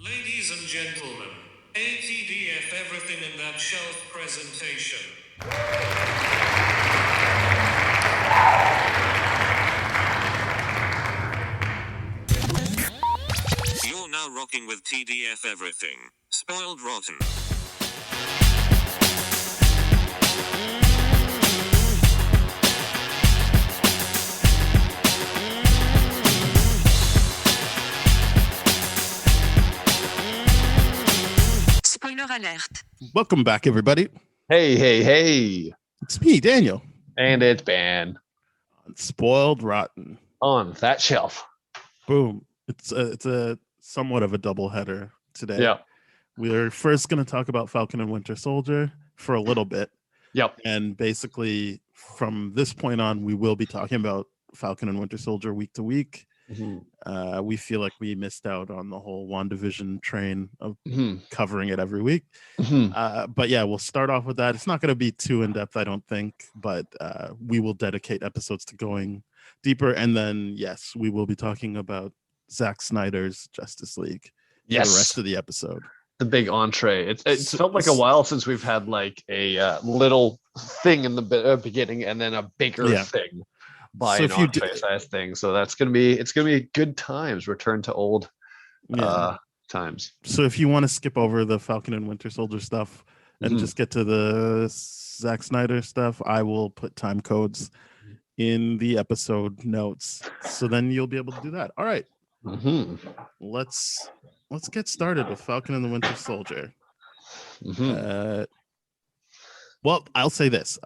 Ladies and gentlemen, ATDF Everything in That Shelf presentation. You're now rocking with TDF Everything. Spoiled Rotten. Spoiler alert. Welcome back, everybody. Hey. It's me, Daniel. And it's Ben Spoiled Rotten. on that shelf. Boom. It's a somewhat of a double header today. Yeah. We're first going to talk about Falcon and Winter Soldier for a little bit. Yep. And basically, from this point on, we will be talking about Falcon and Winter Soldier week to week. Mm-hmm. We feel like we missed out on the whole WandaVision train of Mm-hmm. covering it every week. Mm-hmm. But yeah, we'll start off with that. It's not going to be too in-depth, I don't think, but we will dedicate episodes to going deeper. And then, yes, we will be talking about Zack Snyder's Justice League for the rest of the episode. The big entree. It's felt like a while since we've had like a little thing in the beginning and then a bigger thing by an entree size thing. So it's gonna be good times. Return to old times. So if you want to skip over the Falcon and Winter Soldier stuff and just get to the Zack Snyder stuff, I will put time codes in the episode notes. So then you'll be able to do that. All right. Let's get started with Falcon and the Winter Soldier. Well, I'll say this.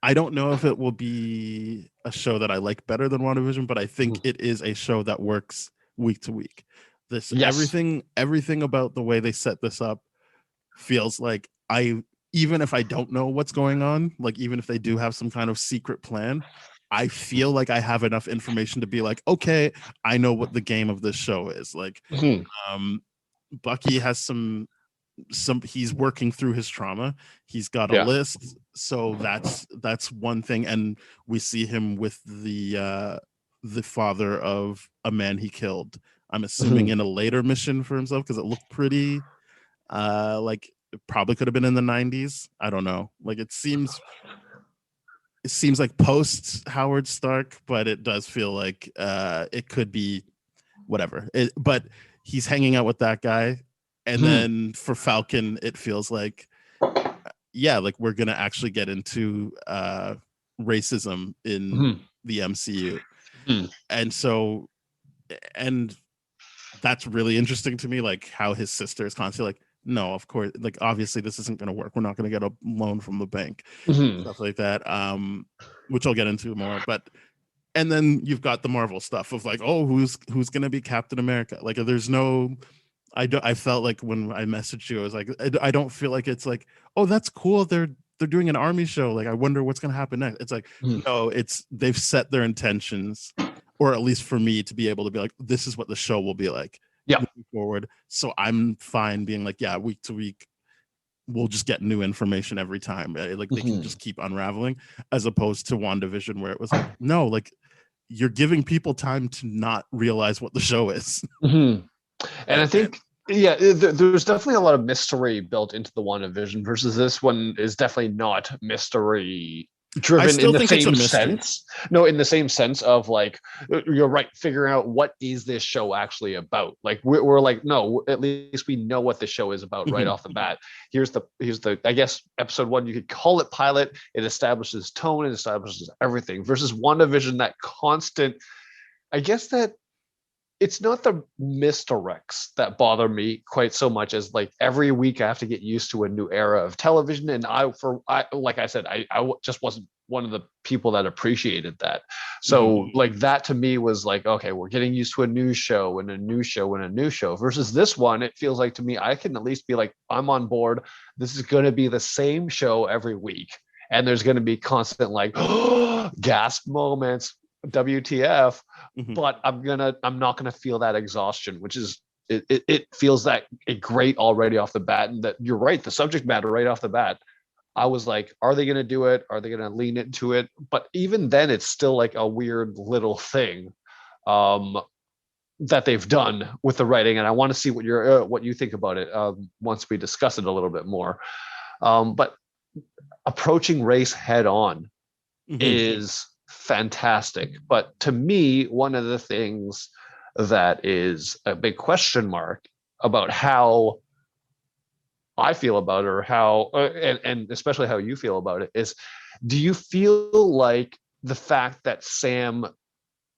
I don't know if it will be a show that I like better than WandaVision, but I think it is a show that works week to week. Everything about the way they set this up feels like even if I don't know what's going on, like even if they do have some kind of secret plan, I feel like I have enough information to be like, okay, I know what the game of this show is. Like, Bucky has some he's working through his trauma. He's got a list, so that's one thing. And we see him with the father of a man he killed. I'm assuming in a later mission for himself because it looked pretty like it probably could have been in the 90s. I don't know. Like it seems like post Howard Stark, but it does feel like it could be whatever. But he's hanging out with that guy. And then for Falcon, it feels like, like we're going to actually get into racism in the MCU. And so, and that's really interesting to me, like how his sister is constantly like, no, of course, like obviously this isn't going to work. We're not going to get a loan from the bank, stuff like that, which I'll get into more. But and then you've got the Marvel stuff of like, oh, who's going to be Captain America? Like, there's no. I felt like when I messaged you, I was like, I don't feel like it's like, oh, that's cool. They're doing an army show. Like, I wonder what's going to happen next. It's like, no, they've set their intentions, or at least for me to be able to be like, this is what the show will be like. Moving forward. So I'm fine being like, yeah, week to week, we'll just get new information every time. Like they can just keep unraveling, as opposed to WandaVision, where it was like, no, like you're giving people time to not realize what the show is. And I think, there's definitely a lot of mystery built into the WandaVision versus this one is definitely not mystery driven in the same sense. No, in the same sense of like, you're right, figuring out what is this show actually about. Like we're like, no, at least we know what the show is about right off the bat. Here's the I guess episode 1, you could call it pilot. It establishes tone, it establishes everything versus WandaVision, that constant, I guess that it's not the misdirects that bother me quite so much as like every week I have to get used to a new era of television. And I like I said, I just wasn't one of the people that appreciated that. So like that to me was like, okay, we're getting used to a new show and a new show and a new show versus this one. It feels like to me, I can at least be like, I'm on board. This is going to be the same show every week. And there's going to be constant like gasp moments. WTF, but I'm not gonna feel that exhaustion, which is it feels that great already off the bat. And that you're right, the subject matter right off the bat, I was like, are they gonna do it? Are they gonna lean into it? But even then, it's still like a weird little thing. that they've done with the writing, and I want to see what you think about it once we discuss it a little bit more. But approaching race head on is fantastic. But to me, one of the things that is a big question mark about how I feel about it, or how and especially how you feel about it, is, do you feel like the fact that Sam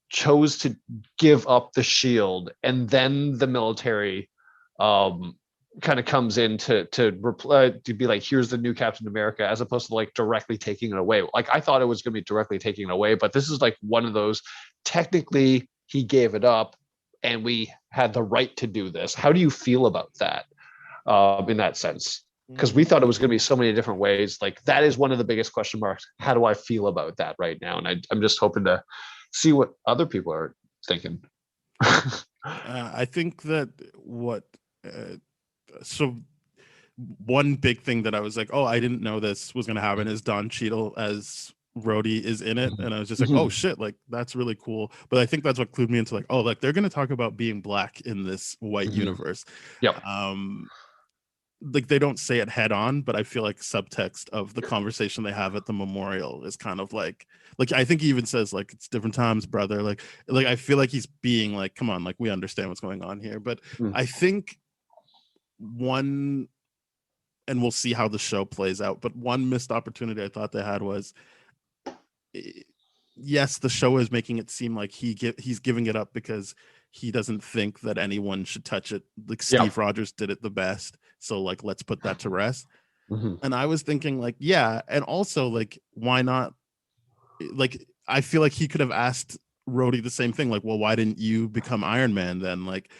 chose to give up the shield and then the military kind of comes in to be like, here's the new Captain America, as opposed to like directly taking it away? Like, I thought it was going to be directly taking it away, but this is like one of those, technically he gave it up and we had the right to do this. How do you feel about that in that sense? Because we thought it was going to be so many different ways. Like, that is one of the biggest question marks. How do I feel about that right now? And I'm just hoping to see what other people are thinking. I think that so one big thing that I was like, oh, I didn't know this was going to happen, is Don Cheadle as Rhodey is in it. And I was just like, oh shit, like that's really cool. But I think that's what clued me into like, oh, like they're going to talk about being black in this white universe. Yep. Like they don't say it head on, but I feel like subtext of the conversation they have at the memorial is kind of like I think he even says like, it's different times, brother. Like I feel like he's being like, come on, like we understand what's going on here. But I think and we'll see how the show plays out, but one missed opportunity I thought they had was, yes, the show is making it seem like he's giving it up because he doesn't think that anyone should touch it. Like Steve Rogers did it the best. So like, let's put that to rest. And I was thinking like, yeah. And also like, why not? Like, I feel like he could have asked Rhodey the same thing. Like, well, why didn't you become Iron Man then? Like,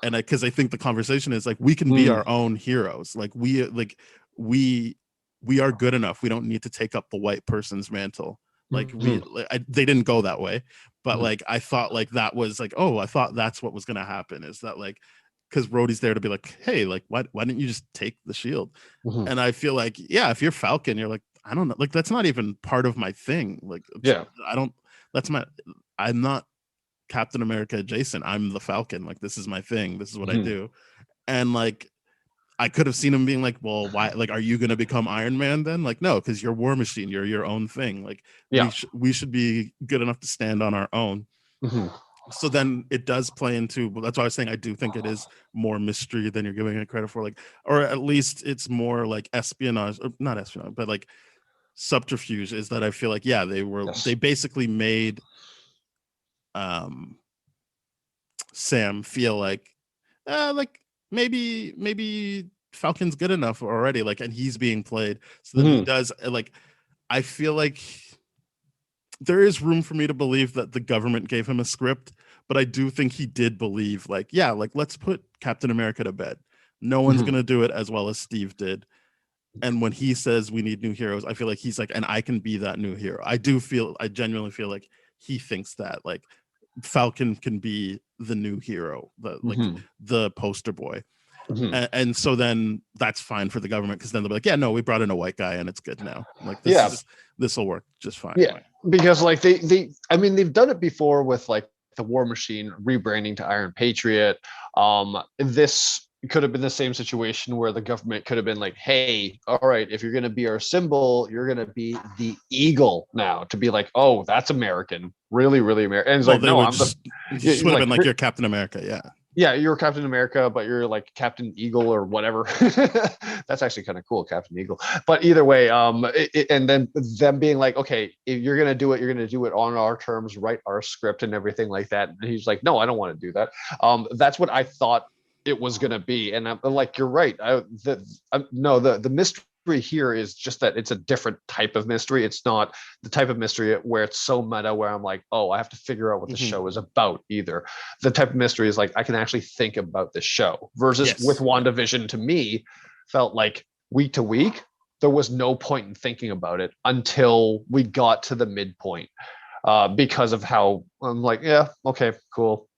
and because I think the conversation is like, we can be our own heroes. Like we are good enough. We don't need to take up the white person's mantle. Like they didn't go that way, but like I thought like that was like, oh, I thought that's what was gonna happen, is that like, because Rhodey's there to be like, hey, like why didn't you just take the shield? And I feel like, yeah, if you're Falcon, you're like, I don't know, like that's not even part of my thing. Like, I'm not Captain America adjacent. I'm the Falcon. Like this is my thing. This is what I do. And like, I could have seen him being like, well, why, like, are you going to become Iron Man then? Like, no, because you're War Machine. You're your own thing. Like, we should be good enough to stand on our own. So then it does play into, well, that's why I was saying I do think it is more mystery than you're giving it credit for. Like, or at least it's more like espionage, or not espionage, but like subterfuge, is that I feel like, yeah, they basically made Sam feel like maybe Falcon's good enough already, like, and he's being played. So then he does, like, I feel like there is room for me to believe that the government gave him a script, but I do think he did believe, like, yeah, like, let's put Captain America to bed. No one's going to do it as well as Steve did. And when he says we need new heroes, I feel like he's like, and I can be that new hero. I genuinely feel like he thinks that, like, Falcon can be the new hero, the poster boy. And so then that's fine for the government, because then they'll be like, yeah, no, we brought in a white guy and it's good now. Like, this will work just fine. Yeah, because like they've done it before with like the War Machine rebranding to Iron Patriot. This could have been the same situation where the government could have been like, hey, all right, if you're going to be our symbol, you're going to be the eagle now, to be like, oh, that's American, really, really American. And it's like, no, would have been like, you're Captain America. Yeah, you're Captain America, but you're like Captain Eagle or whatever. That's actually kind of cool, Captain Eagle. But either way, and then them being like, okay, if you're gonna do it, you're gonna do it on our terms, write our script and everything like that. And he's like, no, I don't want to do that. That's what I thought it was gonna be. And I'm like, you're right. The mystery here is just that it's a different type of mystery. It's not the type of mystery where it's so meta where I'm like, oh, I have to figure out what the show is about either. The type of mystery is like, I can actually think about the show, versus with WandaVision, to me, felt like week to week there was no point in thinking about it until we got to the midpoint, because of how I'm like, yeah, okay, cool,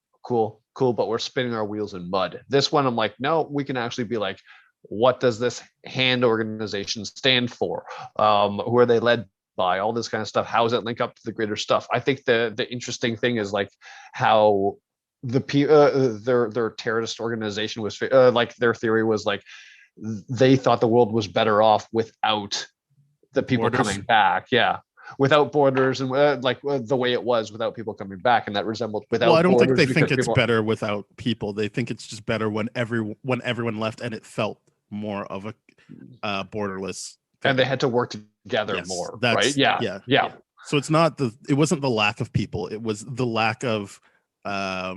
but we're spinning our wheels in mud. This one I'm like, no, we can actually be like, what does this hand organization stand for? Who are they led by? All this kind of stuff. How does it link up to the greater stuff? I think the interesting thing is like how their terrorist organization was like their theory was like they thought the world was better off without the people Borders. coming back. Yeah. Without borders and the way it was without people coming back, and that resembled without. Well, I don't think borders they think because it's people. better without people. They think it's just better when everyone left, and it felt more of a borderless thing. And they had to work together Yes, more, that's- right? Yeah. yeah. So it's not it wasn't the lack of people. It was the lack of, I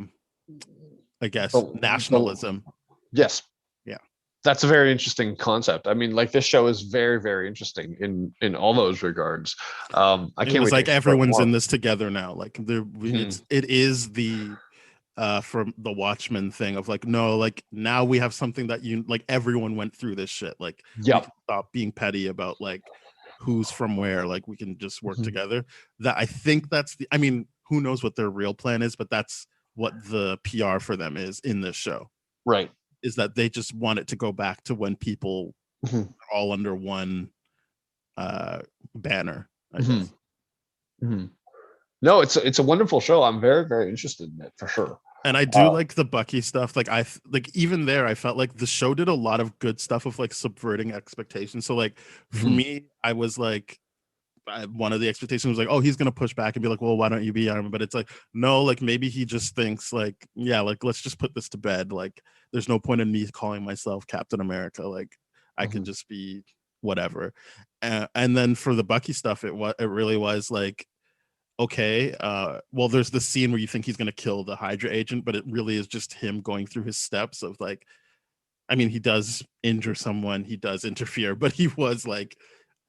guess, nationalism. Yes. Yeah. That's a very interesting concept. I mean, like this show is very, very interesting in all those regards. I can't. It was wait like to everyone's more. in this together now. Like it is the from the Watchmen thing of like, no, like now we have something that like everyone went through this shit. Like we can stop being petty about like who's from where. Like we can just work together. That I think that's I mean, who knows what their real plan is, but that's what the PR for them is in this show. Right. Is that they just want it to go back to when people are all under one banner. I guess. No, it's a wonderful show. I'm very, very interested in it for sure. And I do like the Bucky stuff. Like even there, I felt like the show did a lot of good stuff of like subverting expectations. So like for me, I was like, one of the expectations was like, oh, he's gonna push back and be like, well, why don't you be Iron Man? But it's like, no, like maybe he just thinks like, yeah, like let's just put this to bed. Like there's no point in me calling myself Captain America. Like I can just be whatever. And then for the Bucky stuff, it really was like, okay, well, there's the scene where you think he's gonna kill the Hydra agent, but it really is just him going through his steps of like, I mean, he does injure someone, he does interfere, but he was like,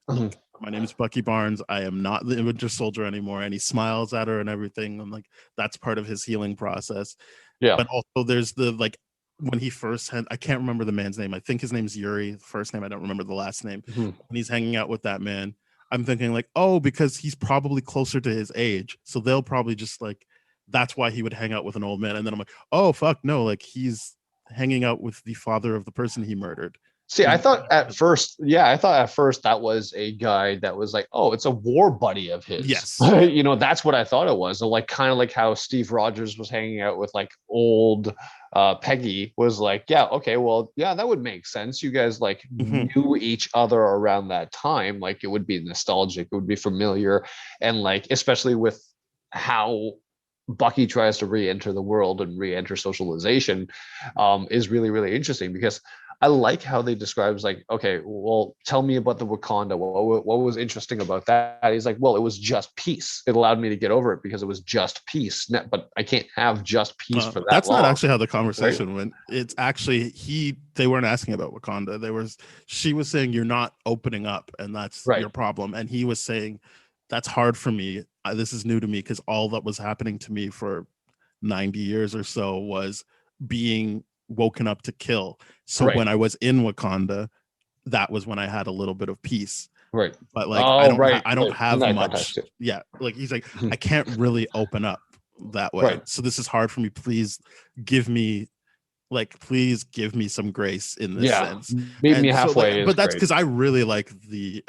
look, my name is Bucky Barnes. I am not the Winter Soldier anymore. And he smiles at her and everything. I'm like, that's part of his healing process. Yeah. But also there's the like when he first had, I can't remember the man's name. I think his name's Yuri. The first name, I don't remember the last name. When he's hanging out with that man, I'm thinking like, oh, because he's probably closer to his age. So they'll probably just like, that's why he would hang out with an old man. And then I'm like, oh, fuck no. Like he's hanging out with the father of the person he murdered. See, I thought at first that was a guy that was like, oh, it's a war buddy of his. Yes. You know, that's what I thought it was. So like kind of like how Steve Rogers was hanging out with like old Peggy was like, yeah, okay, well, yeah, that would make sense. You guys like knew each other around that time. Like it would be nostalgic, it would be familiar. And like, especially with how Bucky tries to re-enter the world and re-enter socialization is really, really interesting because I like how they describes like, okay, well, tell me about the Wakanda. What was interesting about that? He's like, well, it was just peace. It allowed me to get over it because it was just peace. But I can't have just peace for that. That's long. not actually how the conversation went. It's actually they weren't asking about Wakanda. She was saying you're not opening up, and that's your problem. And he was saying that's hard for me. This is new to me because all that was happening to me for 90 years or so was being woken up to kill. So when I was in Wakanda, that was when I had a little bit of peace. Right. But like I don't have much. Yeah. Like he's like, I can't really open up that way. So this is hard for me. Please give me some grace in this sense. Meet me halfway. But that's because I really like the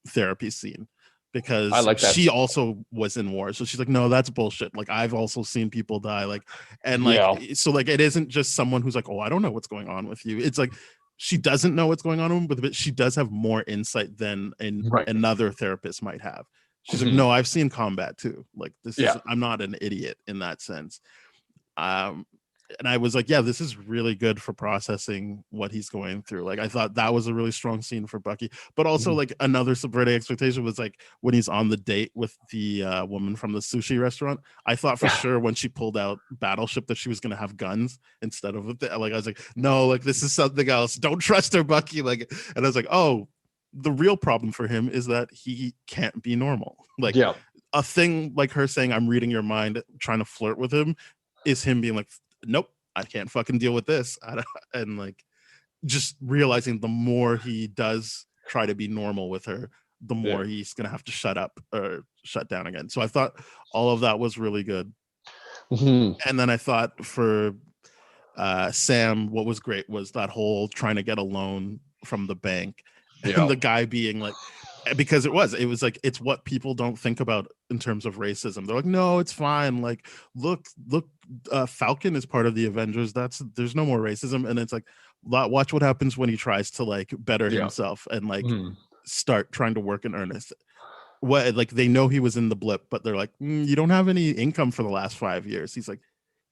therapy scene. Because I like that. She also was in war, so she's like, no, that's bullshit. Like I've also seen people die, like, and like, so like, it isn't just someone who's like, oh, I don't know what's going on with you. It's like she doesn't know what's going on with him, but she does have more insight than another therapist might have. She's like, no, I've seen combat too. Like this is, I'm not an idiot in that sense. And I was like, yeah, this is really good for processing what he's going through. Like, I thought that was a really strong scene for Bucky. But also, like, another subverting expectation was like when he's on the date with the woman from the sushi restaurant. I thought for sure when she pulled out Battleship that she was going to have guns instead of like, I was like, no, like, this is something else. Don't trust her, Bucky. Like, and I was like, oh, the real problem for him is that he can't be normal. Like, a thing like her saying, I'm reading your mind, trying to flirt with him, is him being like, nope, I can't fucking deal with this. And like just realizing the more he does try to be normal with her, the more he's gonna have to shut up or shut down again. So I thought all of that was really good. And then I thought for Sam, what was great was that whole trying to get a loan from the bank and the guy being like, because it was like, it's what people don't think about in terms of racism. They're like, no, it's fine, like look, Falcon is part of the Avengers, there's no more racism. And it's like, watch what happens when he tries to like better himself and like start trying to work in earnest. What, like, they know he was in the blip, but they're like, you don't have any income for the last 5 years. He's like,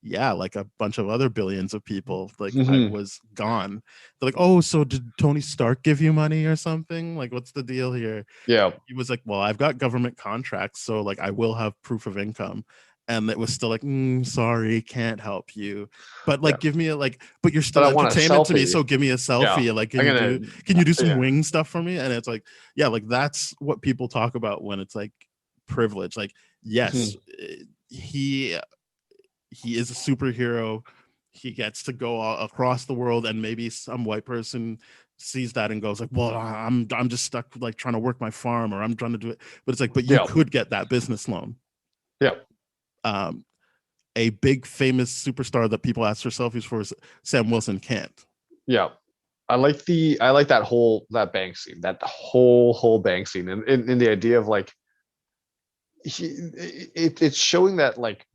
yeah, like a bunch of other billions of people, like I was gone. They're like, oh, so did Tony Stark give you money or something? Like, what's the deal here? Yeah. He was like, well, I've got government contracts, so like I will have proof of income. And it was still like, sorry, can't help you. But like, give me a like, but you're still entertainment to me, so give me a selfie. Like, can you do some wing stuff for me? And it's like, yeah, like that's what people talk about when it's like privilege. Like, yes, he is a superhero. He gets to go all across the world, and maybe some white person sees that and goes like, well, I'm just stuck like trying to work my farm, or I'm trying to do it. But it's like, but you could get that business loan. A big famous superstar that people ask for selfies for is Sam Wilson can't. I like that bank scene, that whole bank scene, and in the idea of like it's showing that like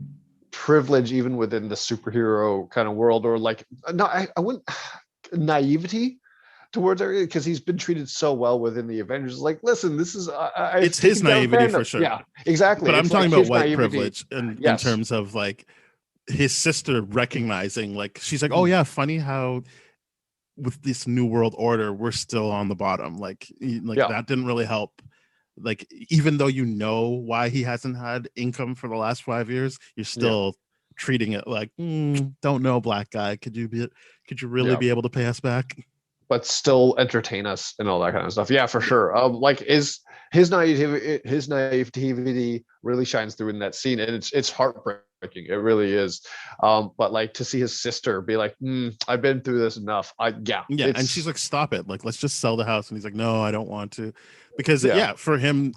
privilege even within the superhero kind of world, or like I wouldn't naivety towards everything, because he's been treated so well within the Avengers. Like, listen, this is it's his naivety for sure. Yeah, exactly. But I'm talking about white privilege in terms of like his sister recognizing, like, she's like, oh yeah, funny how with this new world order we're still on the bottom. Like that didn't really help. Like, even though you know why he hasn't had income for the last 5 years, you're still treating it like, don't know, black guy, could you really be able to pay us back, but still entertain us and all that kind of stuff. Yeah, for sure. Like his naivety really shines through in that scene, and it's heartbreaking. It really is. But like to see his sister be like, I've been through this enough. And she's like, stop it. Like, let's just sell the house. And he's like, no, I don't want to, because for him,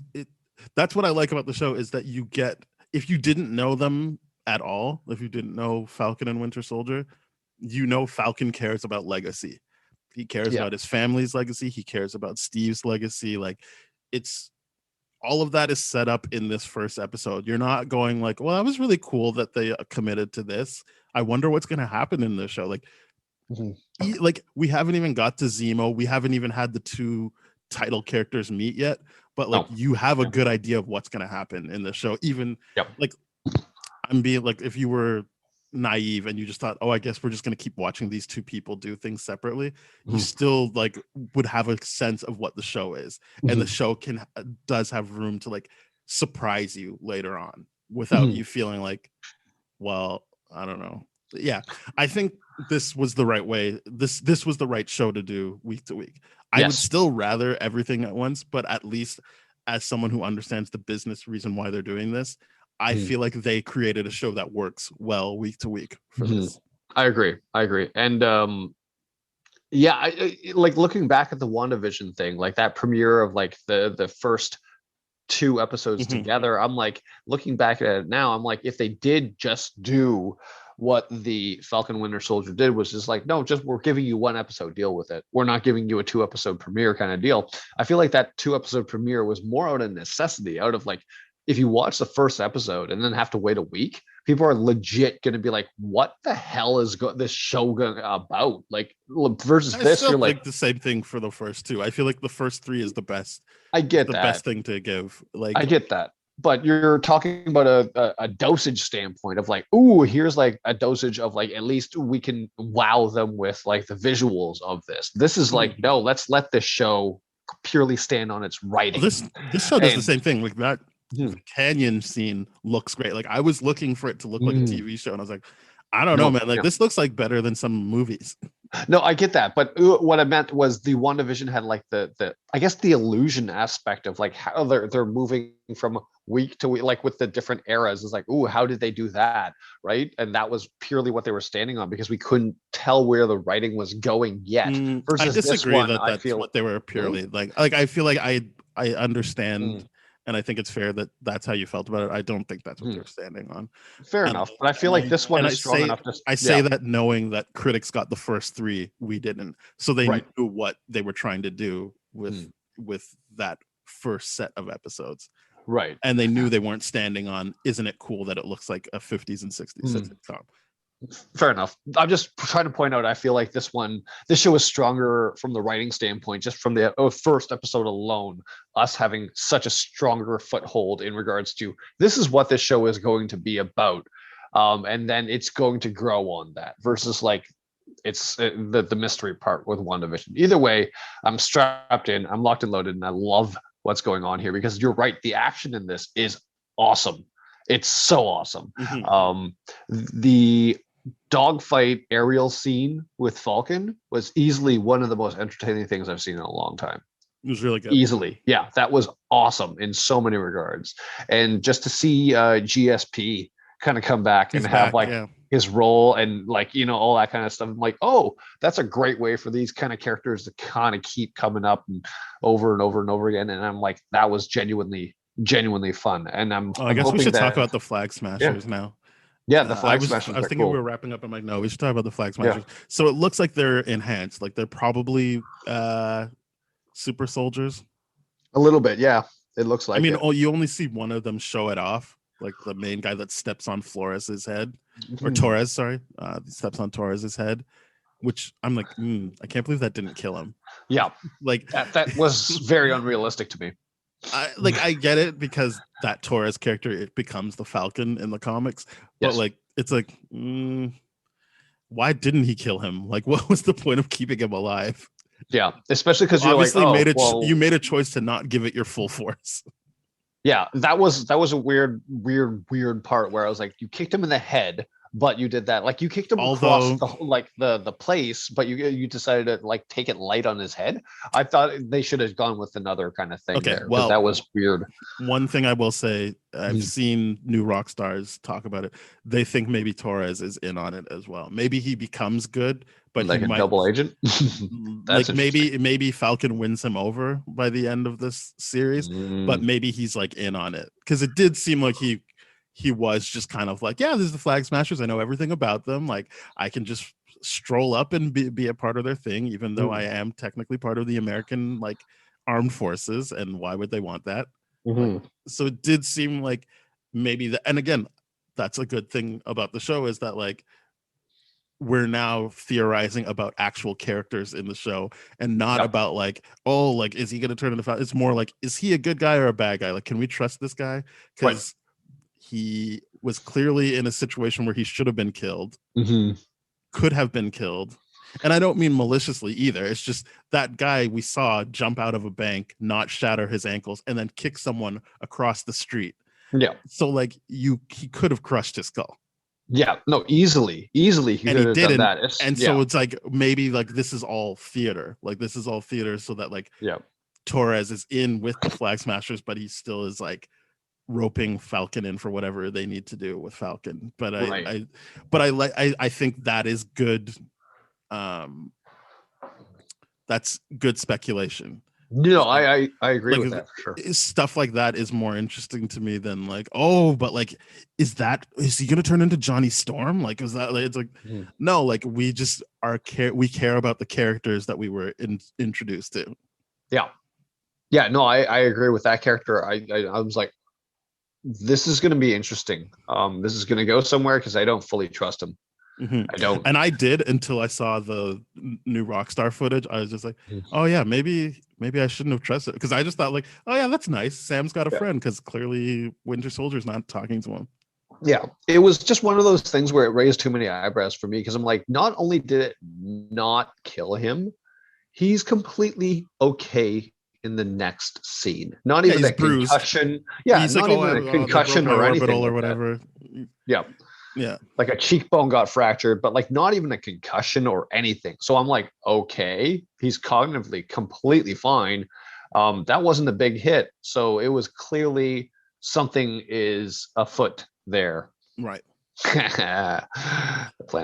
that's what I like about the show, is that you get, if you didn't know them at all, if you didn't know Falcon and Winter Soldier, Falcon cares about legacy. He cares about his family's legacy. He cares about Steve's legacy. Like, it's all of that is set up in this first episode. You're not going like, well, that was really cool that they committed to this. I wonder what's going to happen in this show. Like, like we haven't even got to Zemo. We haven't even had the two title characters meet yet. But like, you have a good idea of what's going to happen in the show. Even like, I'm being like, if you were naive and you just thought, oh, I guess we're just going to keep watching these two people do things separately, you still like would have a sense of what the show is. And the show does have room to like surprise you later on without you feeling like, well, I don't know. Yeah, I think this was the right way. This was the right show to do week to week. I would still rather everything at once, but at least as someone who understands the business reason why they're doing this, I feel like they created a show that works well week to week for this. I agree. And I like looking back at the WandaVision thing, like that premiere of like the first 2 episodes together. I'm like, looking back at it now, I'm like, if they did just do what the Falcon Winter Soldier did, was just like, no, just we're giving you 1 episode, deal with it. We're not giving you a 2 episode premiere kind of deal. I feel like that 2 episode premiere was more out of necessity, out of like, if you watch the first episode and then have to wait a week, people are legit going to be like, what the hell is this show about? Like, versus this, you're like the same thing for the first 2. I feel like the first 3 is the best. I get the best thing to give. Like, I get that. But you're talking about a dosage standpoint of like, ooh, here's like a dosage of like, at least we can wow them with like the visuals of this. This is like, no, let's let this show purely stand on its writing. This show does the same thing. Like that the canyon scene looks great. Like, I was looking for it to look like a TV show, and I was like, I don't know, man. Like, this looks like better than some movies. No, I get that, but what I meant was the WandaVision had like the I guess the illusion aspect of like how they're moving from week to week, like with the different eras. Is like, ooh, how did they do that, right? And that was purely what they were standing on, because we couldn't tell where the writing was going yet. Versus I disagree this one, that's what they were purely like. Like, I feel like I understand. And I think it's fair that that's how you felt about it. I don't think that's what they're standing on. Fair enough. But I feel like this one is strong enough. I say that knowing that critics got the first 3, we didn't. So they knew what they were trying to do with that first set of episodes. Right. And they knew they weren't standing on, isn't it cool that it looks like a 50s and 60s sitcom? Fair enough. I'm just trying to point out, I feel like this show is stronger from the writing standpoint, just from the first episode alone, us having such a stronger foothold in regards to this is what this show is going to be about. And then it's going to grow on that versus like it's the mystery part with WandaVision. Either way, I'm strapped in, I'm locked and loaded, and I love what's going on here because you're right. The action in this is awesome. It's so awesome. The dogfight aerial scene with Falcon was easily one of the most entertaining things I've seen in a long time. It was really good. Easily. Yeah, that was awesome in so many regards. And just to see GSP kind of come back and have his role and like, you know, all that kind of stuff. I'm like, oh, that's a great way for these kind of characters to kind of keep coming up and over and over and over again. And I'm like, that was genuinely fun. And I guess we should talk about the Flag Smashers now. Yeah, the Flag Smashers. I was thinking we were wrapping up. I'm like, no, we should talk about the Flag Smashers. Yeah. So it looks like they're enhanced. Like they're probably super soldiers. A little bit, yeah. It looks like. I mean, you only see one of them show it off. Like the main guy that steps on Flores's head, or Torres, sorry, steps on Torres's head, which I'm like, I can't believe that didn't kill him. Yeah, like that was very unrealistic to me. I get it because that Torres character, it becomes the Falcon in the comics, but like it's like, why didn't he kill him? Like, what was the point of keeping him alive? Yeah, especially because you obviously you made a choice to not give it your full force. Yeah, that was a weird part where I was like, you kicked him in the head, but you did that. Like you kicked him across the place, but you decided to like take it light on his head. I thought they should have gone with another kind of thing there. Well, that was weird. One thing I will say, I've seen new rock stars talk about it. They think maybe Torres is in on it as well. Maybe he becomes good, but like he might double agent. Like maybe Falcon wins him over by the end of this series, but maybe he's like in on it because it did seem like he was just kind of like, yeah, this is the Flag Smashers. I know everything about them. Like I can just stroll up and be a part of their thing, even though I am technically part of the American like armed forces. And why would they want that? So it did seem like maybe that. And again, that's a good thing about the show is that like we're now theorizing about actual characters in the show and not about like, oh, like, is he going to turn into Falcon? It's more like, is he a good guy or a bad guy? Like, can we trust this guy? Because he was clearly in a situation where he should have been killed, could have been killed. And I don't mean maliciously either. It's just that guy we saw jump out of a bank, not shatter his ankles, and then kick someone across the street. Yeah. So like he could have crushed his skull. Yeah, no, easily he could have done that. So it's like maybe like this is all theater. Like this is all theater so that like Torres is in with the Flag Smashers, but he still is like roping Falcon in for whatever they need to do with Falcon. But I think that is good. That's good speculation. No, I agree with that for sure. Stuff like that is more interesting to me than like, oh, but like, is he gonna turn into Johnny Storm? Like, is that like, it's like, no, like we just we care about the characters that we were introduced to. Yeah, no, I agree with that character. I was like, this is gonna be interesting. This is gonna go somewhere because I don't fully trust him. I don't, and I did until I saw the new Rockstar footage. I was just like, oh yeah, maybe I shouldn't have trusted, because I just thought like, oh yeah, that's nice. Sam's got a friend, because clearly Winter Soldier's not talking to him. Yeah, it was just one of those things where it raised too many eyebrows for me, because I'm like, not only did it not kill him, he's completely okay in the next scene. Not even a concussion. Yeah, he's not like, even a concussion or anything or whatever. Yeah, like a cheekbone got fractured, but like not even a concussion or anything. So I'm like, okay, he's cognitively completely fine. That wasn't a big hit, so it was clearly something is afoot there. Right.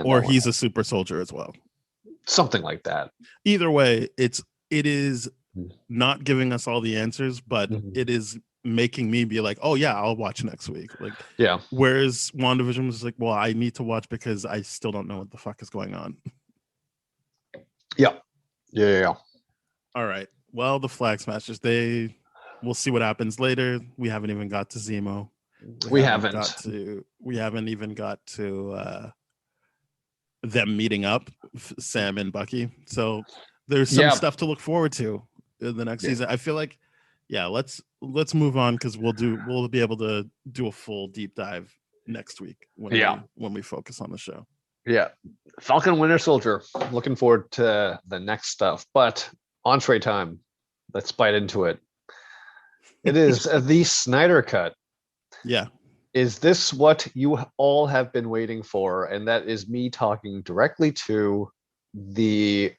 Or he's a super soldier as well. Something like that. Either way, it is not giving us all the answers, but it is making me be like, oh yeah, I'll watch next week. Like, yeah. Whereas WandaVision was like, well, I need to watch because I still don't know what the fuck is going on. Yeah. All right. Well, the Flag Smashers, they we'll see what happens later. We haven't even got to Zemo. We haven't. We haven't even got to them meeting up, Sam and Bucky. So there's some stuff to look forward to in the next season. I feel like, let's move on because we'll be able to do a full deep dive next week when we focus on the show. Yeah, Falcon Winter Soldier. Looking forward to the next stuff. But entree time. Let's bite into it. It is the Snyder Cut. Yeah. Is this what you all have been waiting for? And that is me talking directly to the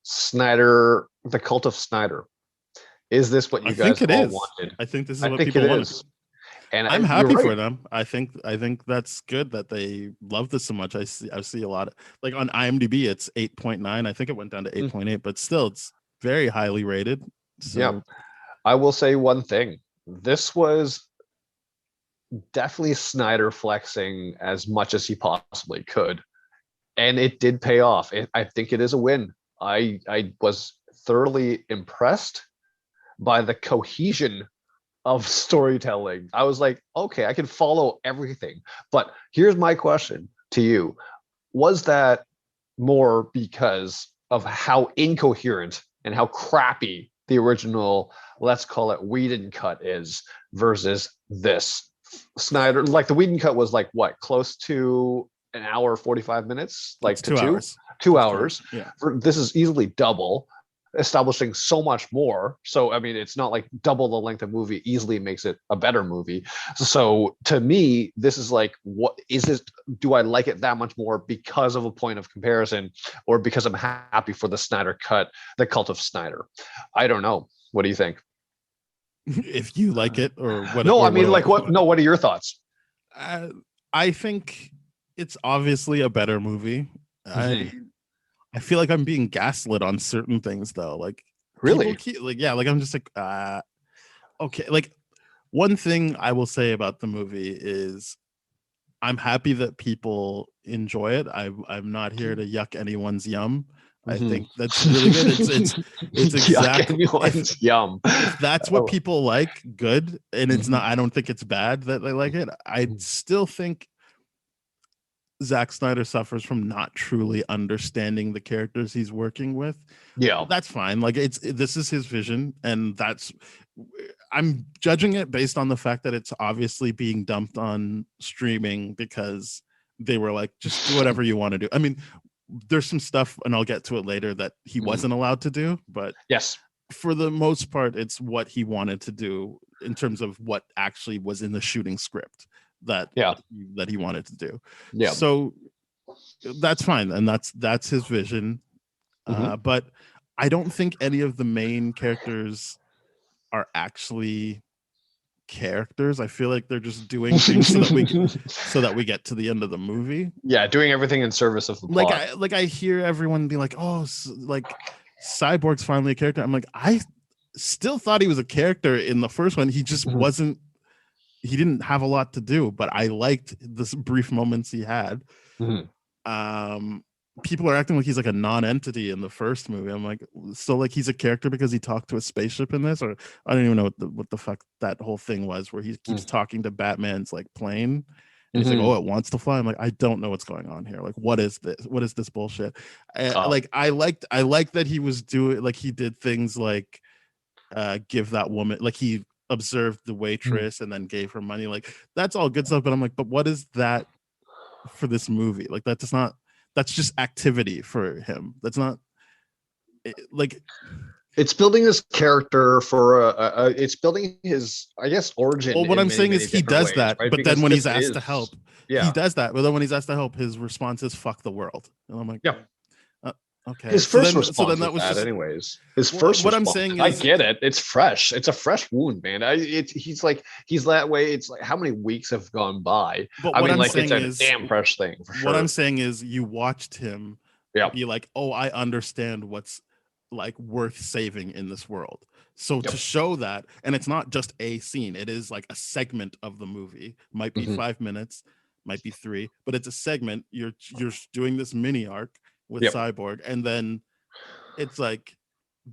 Snyder, the cult of Snyder. Is this what you guys all wanted? I think this is what people wanted. And I'm happy for them. I think that's good that they love this so much. I see a lot of, like, on IMDb it's 8.9. I think it went down to 8.8, but still it's very highly rated. So. Yeah. I will say one thing. This was definitely Snyder flexing as much as he possibly could, and it did pay off. I think it is a win. I was thoroughly impressed by the cohesion of storytelling. I was like, okay, I can follow everything. But here's my question to you. Was that more because of how incoherent and how crappy the original, let's call it, Whedon cut is versus this Snyder? Like, the Whedon cut was like what, close to an hour 45 minutes, like it's to 2 hours. 2 hours. Yeah. This is easily double, establishing so much more. So I mean, it's not like double the length of movie easily makes it a better movie. So to me, this is like, what is this? Do I like it that much more because of a point of comparison, or because I'm happy for the Snyder cut, the cult of Snyder? I don't know. What do you think? If you like it, or what? No, I mean, like, what? No, what are your thoughts? I think it's obviously a better movie. I feel like I'm being gaslit on certain things, though. Like, really, I'm just like, okay. Like, one thing I will say about the movie is I'm happy that people enjoy it. I'm not here to yuck anyone's yum. I think that's really good. It's exactly yum. If that's what people like, good. And it's not. I don't think it's bad that they like it. I still think Zack Snyder suffers from not truly understanding the characters he's working with. Yeah, that's fine. Like, this is his vision, and I'm judging it based on the fact that it's obviously being dumped on streaming because they were like, just do whatever you want to do. I mean, there's some stuff, and I'll get to it later, that he wasn't allowed to do, but yes, for the most part, it's what he wanted to do in terms of what actually was in the shooting script that he wanted to do. Yeah. So that's fine. And that's his vision. But I don't think any of the main characters are actually characters. I feel like they're just doing things so that we get to the end of the movie. Yeah, doing everything in service of the plot. I hear everyone be like, oh, like Cyborg's finally a character. I'm like, I still thought he was a character in the first one. He just wasn't. He didn't have a lot to do, but I liked the brief moments he had. People are acting like he's like a non-entity in the first movie. I'm like, so like he's a character because he talked to a spaceship in this, or I don't even know what the fuck that whole thing was where he keeps talking to Batman's like plane. And he's like, oh, it wants to fly. I'm like, I don't know what's going on here. Like, what is this? What is this bullshit? Like, I liked that he was doing, like, he did things like give that woman, like, he observed the waitress and then gave her money. Like, that's all good stuff, but I'm like, but what is that for this movie? Like, that's just activity for him. That's not like, it's building his character for it's building his, I guess, origin. Well, what I'm saying is he does that, right? But because then when he's asked to help, he does that. But then when he's asked to help, his response is "fuck the world," and I'm like, yeah. Okay. His first response that was just, anyways. His first. What response, I'm saying is, I get it. It's fresh. It's a fresh wound, man. He's that way. It's like, how many weeks have gone by? But I mean, like, it's a damn fresh thing. For sure. What I'm saying is, you watched him be like, oh, I understand what's like worth saving in this world. So to show that, and it's not just a scene, it is like a segment of the movie. Might be 5 minutes, might be 3, but it's a segment. You're doing this mini arc with Cyborg, and then it's like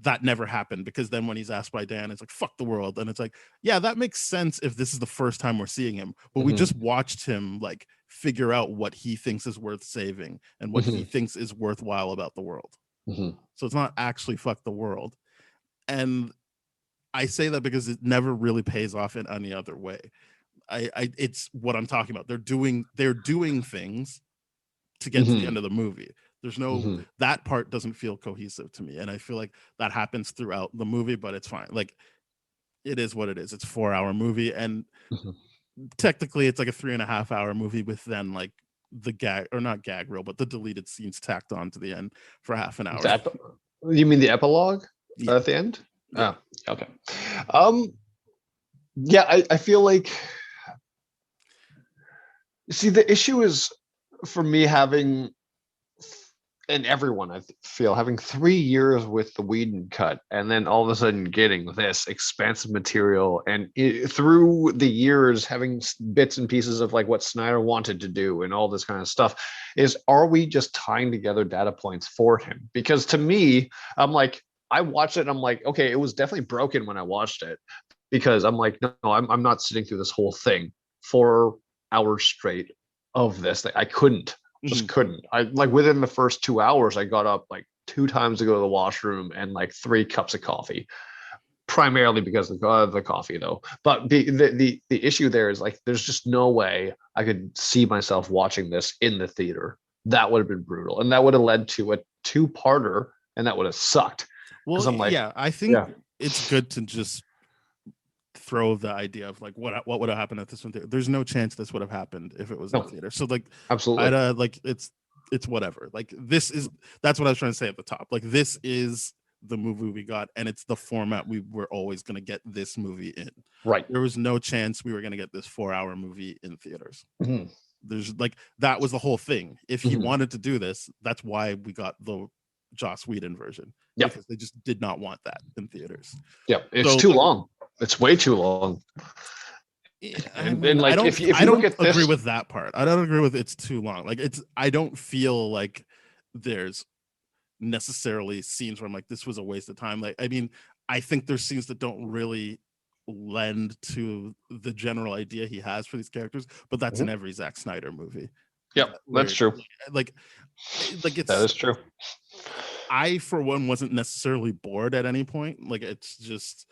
that never happened, because then when he's asked by Dan, it's like, fuck the world. And it's like, yeah, that makes sense if this is the first time we're seeing him, but we just watched him like figure out what he thinks is worth saving and what he thinks is worthwhile about the world. So it's not actually fuck the world. And I say that because it never really pays off in any other way. It's what I'm talking about. They're doing things to get to the end of the movie. There's no that part doesn't feel cohesive to me, and I feel like that happens throughout the movie, but it's fine. Like, it is what it is. It's a 4-hour movie, and technically it's like a 3.5-hour movie with then like the gag, or not gag reel, but the deleted scenes tacked on to the end for half an hour. You mean the epilogue Yeah. at the end? Yeah. Oh, okay. Yeah, I feel like, see, the issue is for me having, and everyone I feel, having 3 years with the Whedon cut, and then all of a sudden getting this expansive material, and through the years having bits and pieces of like what Snyder wanted to do and all this kind of stuff, is, are we just tying together data points for him? Because to me, I'm like, I watched it and I'm like, okay, it was definitely broken when I watched it, because I'm like, no, I'm not sitting through this whole thing 4 hours straight of this thing. I couldn't. Just couldn't. I like, within the first 2 hours, I got up like 2 times to go to the washroom and like 3 cups of coffee, primarily because of the coffee though. But the issue there is like, there's just no way I could see myself watching this in the theater. That would have been brutal, and that would have led to a 2-parter, and that would have sucked. Well, I'm like, yeah, I think it's good to just throw the idea of like what would have happened at this one. There's no chance this would have happened if it was in the theater. So like, absolutely, like it's whatever. Like, that's what I was trying to say at the top. Like, this is the movie we got, and it's the format we were always going to get this movie in. Right. There was no chance we were going to get this 4-hour movie in theaters. There's like, that was the whole thing. If he wanted to do this, that's why we got the Joss Whedon version. Because they just did not want that in theaters. Yeah, it's too long. It's way too long. And like, I don't agree with that part. I don't agree with it's too long. Like, I don't feel like there's necessarily scenes where I'm like, this was a waste of time. Like, I mean, I think there's scenes that don't really lend to the general idea he has for these characters, but that's in every Zack Snyder movie. Yep, that's true. Like it's, that is true. I, for one, wasn't necessarily bored at any point. Like, it's just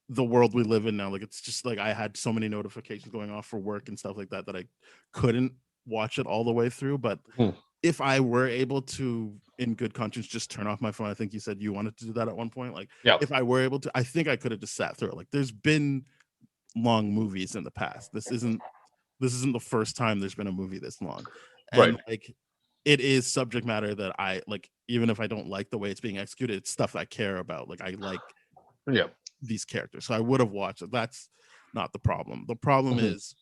the world we live in now. Like, it's just like, I had so many notifications going off for work and stuff like that I couldn't watch it all the way through. But if I were able to, in good conscience, just turn off my phone, I think you said you wanted to do that at one point. Like, if I were able to, I think I could have just sat through it. Like, there's been long movies in the past. This isn't the first time there's been a movie this long. And like, it is subject matter that I like, even if I don't like the way it's being executed, it's stuff I care about. Like, I like these characters, so I would have watched it. That's not the problem. The problem is,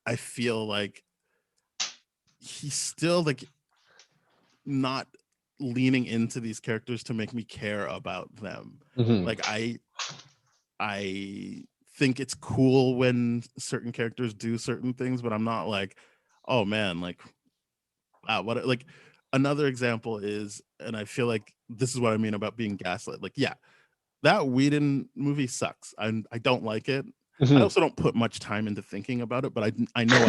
I feel like he's still like not leaning into these characters to make me care about them. Like, I think it's cool when certain characters do certain things, but I'm not like, oh man, like, what, like, another example is, and I feel like this is what I mean about being gaslit. Like, yeah, that Whedon movie sucks. I don't like it. I also don't put much time into thinking about it, but I know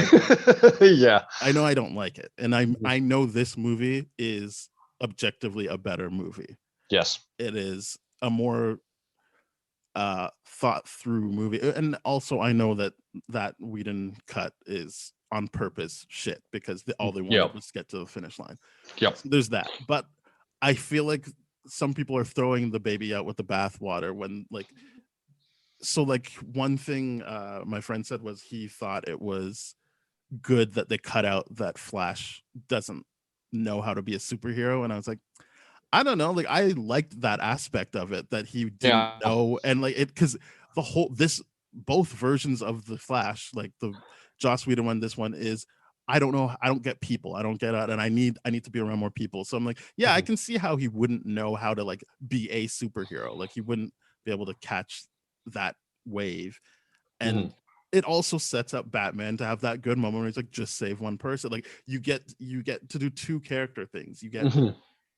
I know I don't like it, and I know this movie is objectively a better movie. Yes, it is a more thought through movie, and also I know that Whedon cut is on purpose shit, because all they wanted was to get to the finish line. So there's that. But I feel like some people are throwing the baby out with the bathwater when, like, so like, one thing my friend said was he thought it was good that they cut out that Flash doesn't know how to be a superhero, and I was like, I don't know, like, I liked that aspect of it, that he didn't know, and like, it, because the whole, both versions of the Flash, like the Joss Whedon one, this one is, I don't know, I don't get people, I don't get out, and I need to be around more people. So I'm like, yeah, I can see how he wouldn't know how to like be a superhero. Like, he wouldn't be able to catch that wave. And it also sets up Batman to have that good moment where he's like, just save one person. Like, you get to do 2 character things. You get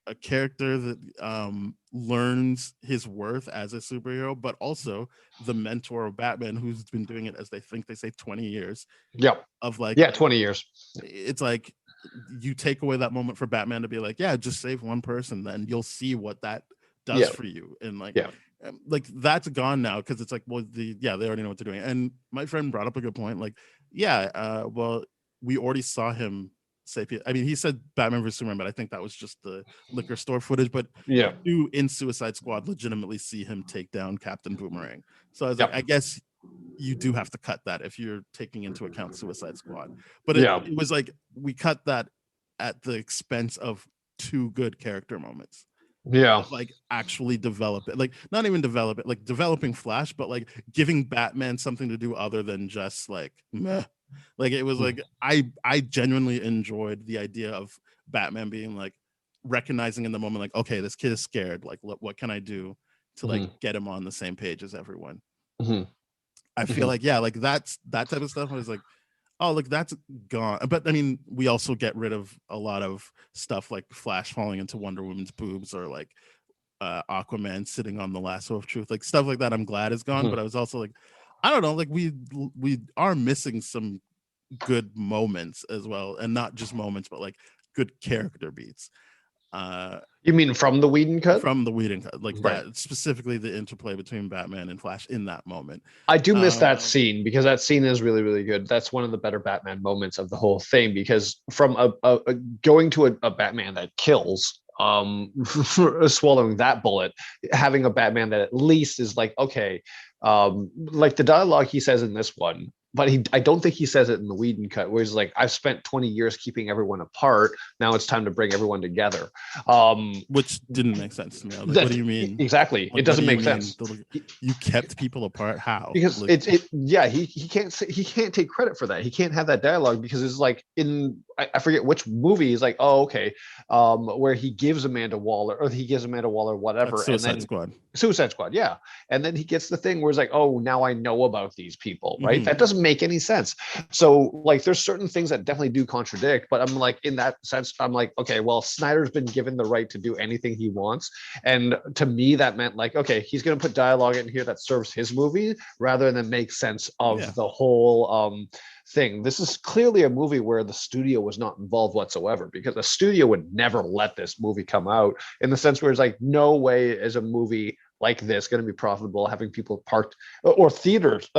a character that learns his worth as a superhero, but also the mentor of Batman, who's been doing it, as they say 20 years. Yep. Of like, yeah, 20 years. It's like you take away that moment for Batman to be like, yeah, just save one person, then you'll see what that does for you. And like that's gone now, because it's like, well, they already know what they're doing. And my friend brought up a good point. Like, well, we already saw him say, I mean, he said Batman vs Superman, but I think that was just the liquor store footage. But you in Suicide Squad legitimately see him take down Captain Boomerang. So I was like, I guess you do have to cut that if you're taking into account Suicide Squad. But it was like we cut that at the expense of two good character moments. Like actually develop it, like not even develop it, like developing Flash, but like giving Batman something to do other than just like meh. Like it was like I genuinely enjoyed the idea of Batman being like recognizing in the moment, like, okay, this kid is scared, like what can I do to like get him on the same page as everyone. I feel like like that type of stuff. I was like, oh, look, that's gone. But I mean, we also get rid of a lot of stuff like Flash falling into Wonder Woman's boobs, or like Aquaman sitting on the lasso of truth, like stuff like that. I'm glad is gone. But I was also like, I don't know, like we are missing some good moments as well, and not just moments, but like good character beats. You mean from the Whedon cut? From the Whedon cut, like that, specifically the interplay between Batman and Flash in that moment. I do miss that scene, because that scene is really, really good. That's one of the better Batman moments of the whole thing, because from a going to a Batman that kills, swallowing that bullet, having a Batman that at least is like, okay, like the dialogue he says in this one, but I don't think he says it in the Whedon cut, where he's like, I've spent 20 years keeping everyone apart. Now it's time to bring everyone together. Which didn't make sense to me. Like, what do you mean? Exactly. Like, it doesn't make sense. You kept people apart. How? Because like, he can't take credit for that. He can't have that dialogue, because it's like I forget which movie. He's like, oh, okay. Where he gives Amanda Waller whatever. Suicide Squad. Yeah. And then he gets the thing where it's like, oh, now I know about these people. Right. That doesn't make any sense. So like there's certain things that definitely do contradict, but I'm like, in that sense, I'm like, okay, well, Snyder's been given the right to do anything he wants. And to me, that meant like, okay, he's going to put dialogue in here that serves his movie rather than make sense of the whole thing. This is clearly a movie where the studio was not involved whatsoever, because the studio would never let this movie come out, in the sense where it's like, no way is a movie like this going to be profitable, having people parked, or theaters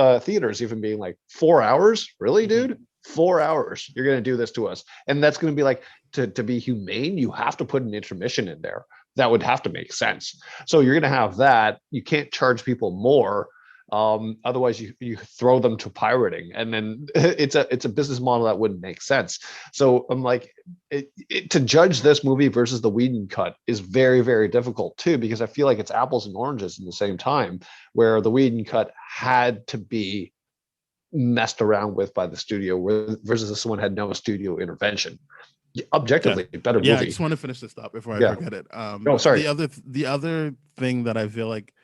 even being like 4 hours. Really, dude? 4 hours you're going to do this to us? And that's going to be like, to be humane, you have to put an intermission in there. That would have to make sense. So you're going to have that. You can't charge people more. Otherwise you throw them to pirating, and then it's a business model that wouldn't make sense. So I'm like, to judge this movie versus the Whedon cut is very, very difficult too, because I feel like it's apples and oranges in the same time, where the Whedon cut had to be messed around with by the studio, versus this one had no studio intervention. Objectively, better movie. I just want to finish this up before I forget it. Sorry. The other thing that I feel like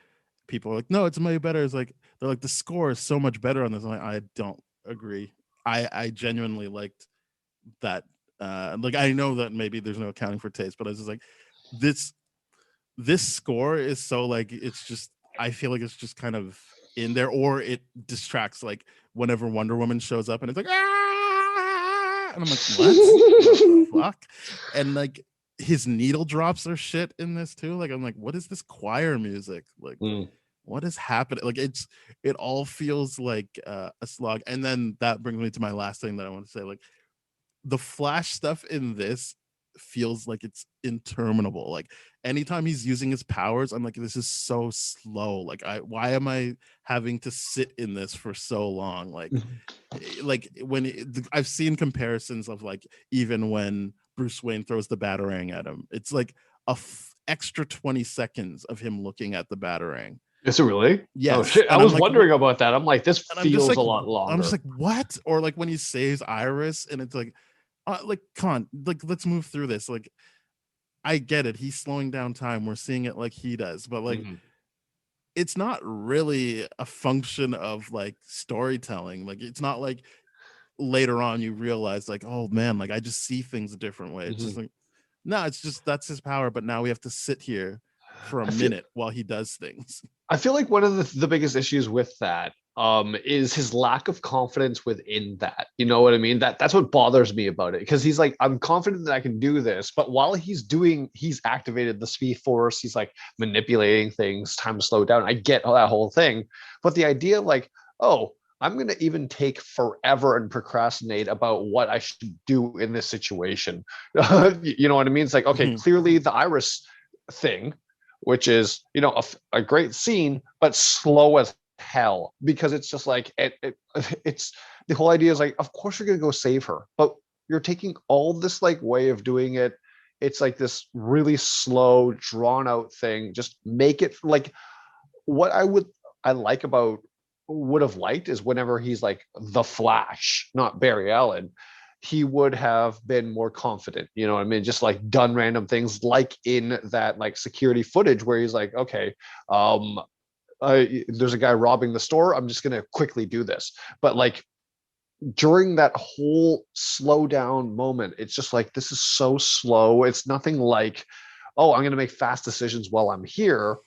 people are like, no, it's way better, is like, they're like, the score is so much better on this. I'm like, I don't agree. I genuinely liked that. Like, I know that maybe there's no accounting for taste, but I was just like, this score is so like, it's just, I feel like it's just kind of in there, or it distracts, like whenever Wonder Woman shows up and it's like, ah! And I'm like, what the fuck? And like, his needle drops are shit in this too. Like, I'm like, what is this choir music? Like, what is happening? Like, it all feels like a slog. And then that brings me to my last thing that I want to say. Like, the Flash stuff in this feels like it's interminable. Like, anytime he's using his powers, I'm like, this is so slow. Like, why am I having to sit in this for so long? Like, like when I've seen comparisons of like, even when Bruce Wayne throws the Batarang at him, it's like extra 20 seconds of him looking at the Batarang. Is it really? Yes. Oh shit! I was like, wondering about that. I'm like, this feels like, a lot longer. I'm just like, what? Or like when he saves Iris, and it's like come on, like, let's move through this. Like, I get it. He's slowing down time. We're seeing it like he does, but like, it's not really a function of like storytelling. Like, it's not like later on you realize like, oh man, like I just see things a different way. It's just like, No, it's just that's his power. But now we have to sit here for a minute while he does things. I feel like one of the biggest issues with that is his lack of confidence within that. You know what I mean? That's what bothers me about it, because he's like, I'm confident that I can do this, but while he's activated the speed force, he's like manipulating things, time to slow down. I get that whole thing, but the idea of like, oh, I'm going to even take forever and procrastinate about what I should do in this situation. You know what I mean? It's like, okay, clearly the iris thing, which is, you know, a great scene, but slow as hell, because it's just like it's the whole idea is like, of course you're gonna go save her, but you're taking all this like way of doing it. It's like this really slow, drawn out thing. Just make it like what I like about would have liked is whenever he's like the Flash, not Barry Allen, he would have been more confident, you know what I mean? Just like done random things like in that like security footage where he's like, okay, there's a guy robbing the store. I'm just going to quickly do this. But like during that whole slow down moment, it's just like, this is so slow. It's nothing like, oh, I'm going to make fast decisions while I'm here.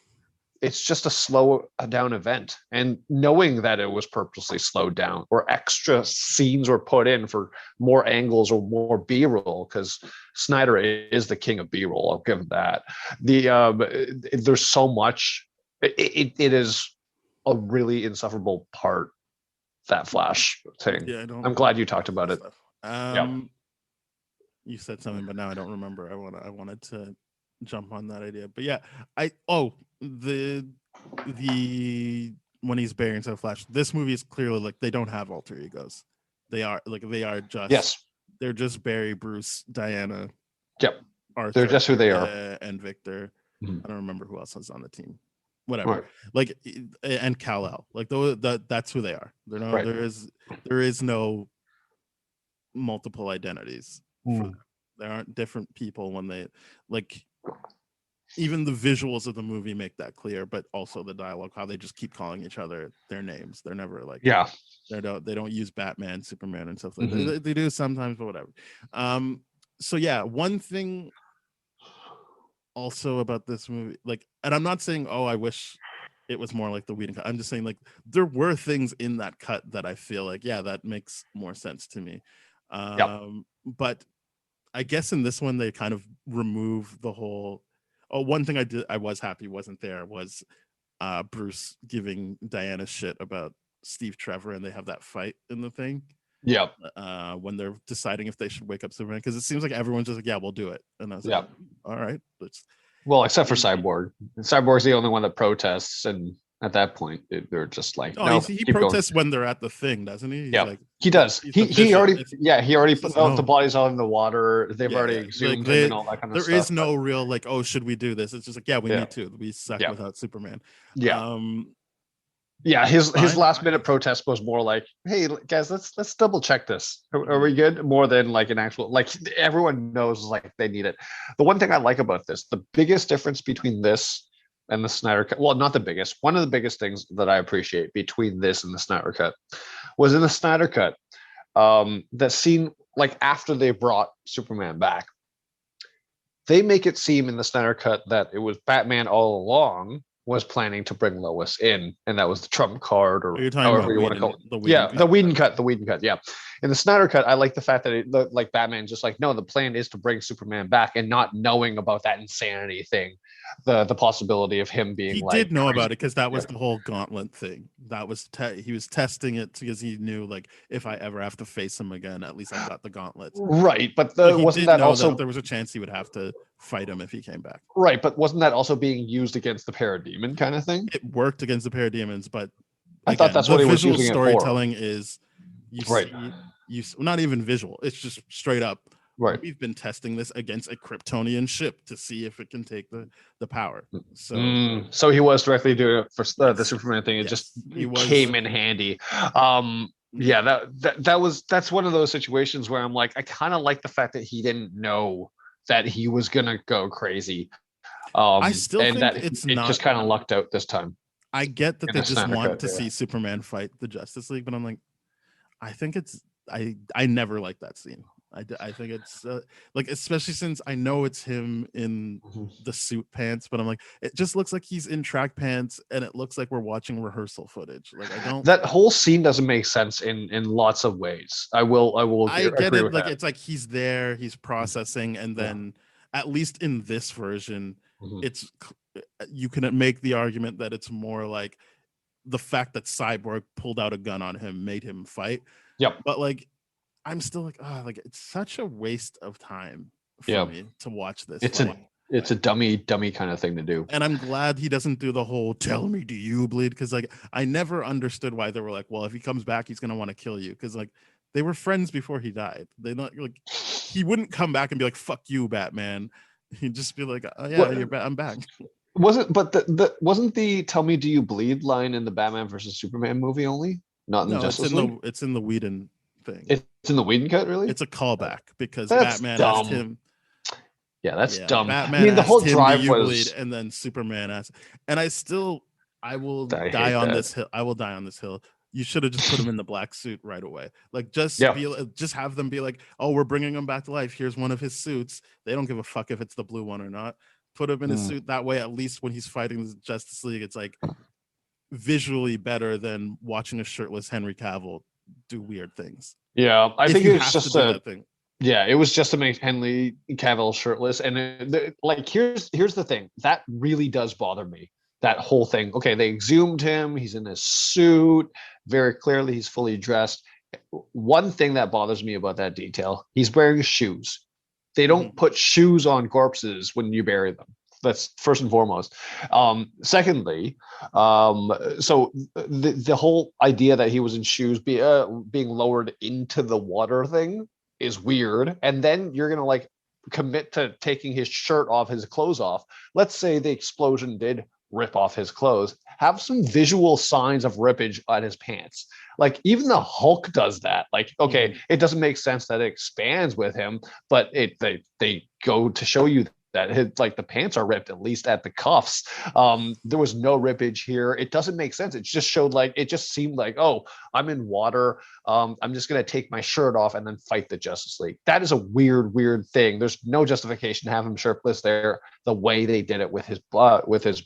It's just a slow down event, and knowing that it was purposely slowed down or extra scenes were put in for more angles or more B-roll, because Snyder is the king of B-roll. I'll give him that. There's so much. It is a really insufferable part, that Flash thing. Yeah, I'm glad you talked about it. You said something, but now I don't remember. I wanted to jump on that idea, but yeah, the when he's burying the Flash, this movie is clearly like they don't have alter egos. They are just they're just Barry, Bruce, Diana. Yep, Arthur, they're just who they are, and Victor. I don't remember who else was on the team. Whatever, like, and Kal-El. Like that's who they are. There is no multiple identities. For them. There aren't different people when they like. Even the visuals of the movie make that clear, but also the dialogue, how they just keep calling each other their names. They're never like, they don't use Batman, Superman, and stuff like that. They do sometimes, but whatever. So yeah, one thing also about this movie, like, and I'm not saying, oh, I wish it was more like the Whedon cut. I'm just saying, like, there were things in that cut that I feel like, yeah, that makes more sense to me. But I guess in this one, they kind of remove the whole. Oh, one thing I was happy wasn't there was Bruce giving Diana shit about Steve Trevor, and they have that fight in the thing. Yep. When they're deciding if they should wake up Superman, because it seems like everyone's just like, yeah, we'll do it. And I was like, all right. Well, except for Cyborg. Cyborg's the only one that protests, and at that point, they're just like, no, he protests when they're at the thing, doesn't he? Yeah, like, he does. He already put out the bodies all in the water. They've already exhumed him and all that kind of stuff. There is no real like, oh, should we do this? It's just like, yeah, we need to. We suck without Superman. His last minute protest was more like, hey guys, let's double check this. Are we good? More than like an actual, like, everyone knows like they need it. The one thing I like about this, the biggest difference between this and the Snyder cut, well, not the biggest, one of the biggest things that I appreciate between this and the Snyder cut was in the Snyder cut, that scene like after they brought Superman back, they make it seem in the Snyder cut that it was Batman all along was planning to bring Lois in, and that was the trump card, or however you want to call it. The Whedon cut. Yeah. In the Snyder cut, I like the fact that like Batman just like, no, the plan is to bring Superman back, and not knowing about that insanity thing, the possibility of him being he did know about it, because that was the whole gauntlet thing. That was he was testing it because he knew, like, if I ever have to face him again, at least I got the gauntlet. Right, but wasn't that also that there was a chance he would have to fight him if he came back? Right, but wasn't that also being used against the Parademon kind of thing? It worked against the Parademons, but I thought that's what he was using it for. Visual storytelling is not even visual. It's just straight up. Right. We've been testing this against a Kryptonian ship to see if it can take the power. So he was directly doing it for the Superman thing. It just came in handy. That's one of those situations where I'm like, I kind of like the fact that he didn't know that he was gonna go crazy. I still think it just kind of lucked out this time. I get that they just want to see Superman fight the Justice League, but I'm like, I think I never liked that scene. I think it's like, especially since I know it's him in the suit pants, but I'm like, it just looks like he's in track pants, and it looks like we're watching rehearsal footage. Like, I don't. That whole scene doesn't make sense in lots of ways. I get agree it. with Like, that. it's like he's there, he's processing, and Yeah. then at least in this version, Mhm. it's you can make the argument that it's more like the fact that Cyborg pulled out a gun on him made him fight. Yep. But like, I'm still like, oh, like, it's such a waste of time for Yeah. me to watch this It's fight. it's a dummy kind of thing to do. And I'm glad he doesn't do the whole "tell me, do you bleed?" Because like, I never understood why they were like, well, if he comes back, he's gonna want to kill you. Because like, they were friends before he died. They not like, he wouldn't come back and be like, "Fuck you, Batman." He'd just be like, "Oh yeah, I'm back." Wasn't the "tell me do you bleed" line in the Batman versus Superman movie only? Not in the No, Justice League? it's in the Whedon thing. It's in the Whedon cut, really? It's a callback because That's Batman dumb. asked him. Yeah, that's Yeah, dumb. Batman I mean, the asked whole him, "Do drive you was. bleed?" And then Superman asked, and I will I hate die on that. this hill. I will die on this hill. You should have just put him in the black suit right away. Like, just Yeah. just have them be like, "Oh, we're bringing him back to life. Here's one of his suits." They don't give a fuck if it's the blue one or not. Put him in his suit. That way, at least when he's fighting the Justice League, it's like visually better than watching a shirtless Henry Cavill do weird things. Yeah, I If think you it's have just to do that thing. Yeah, it was just to make Henry Cavill shirtless, and like here's the thing that really does bother me. That whole thing. Okay, they exhumed him. He's in his suit. Very clearly, he's fully dressed. One thing that bothers me about that detail: he's wearing shoes. They don't put shoes on corpses when you bury them. That's first and foremost. Secondly, so the whole idea that he was in shoes being lowered into the water thing is weird. And then you're gonna like commit to taking his shirt off, his clothes off. Let's say the explosion did rip off his clothes. Have some visual signs of rippage on his pants. Like even the Hulk does that. Like, okay, it doesn't make sense that it expands with him, but they go to show you that his, like the pants are ripped at least at the cuffs. There was no rippage here. It doesn't make sense. It just showed like it just seemed like, oh, I'm in water. I'm just gonna take my shirt off and then fight the Justice League. That is a weird thing. There's no justification to have him shirtless there. The way they did it with his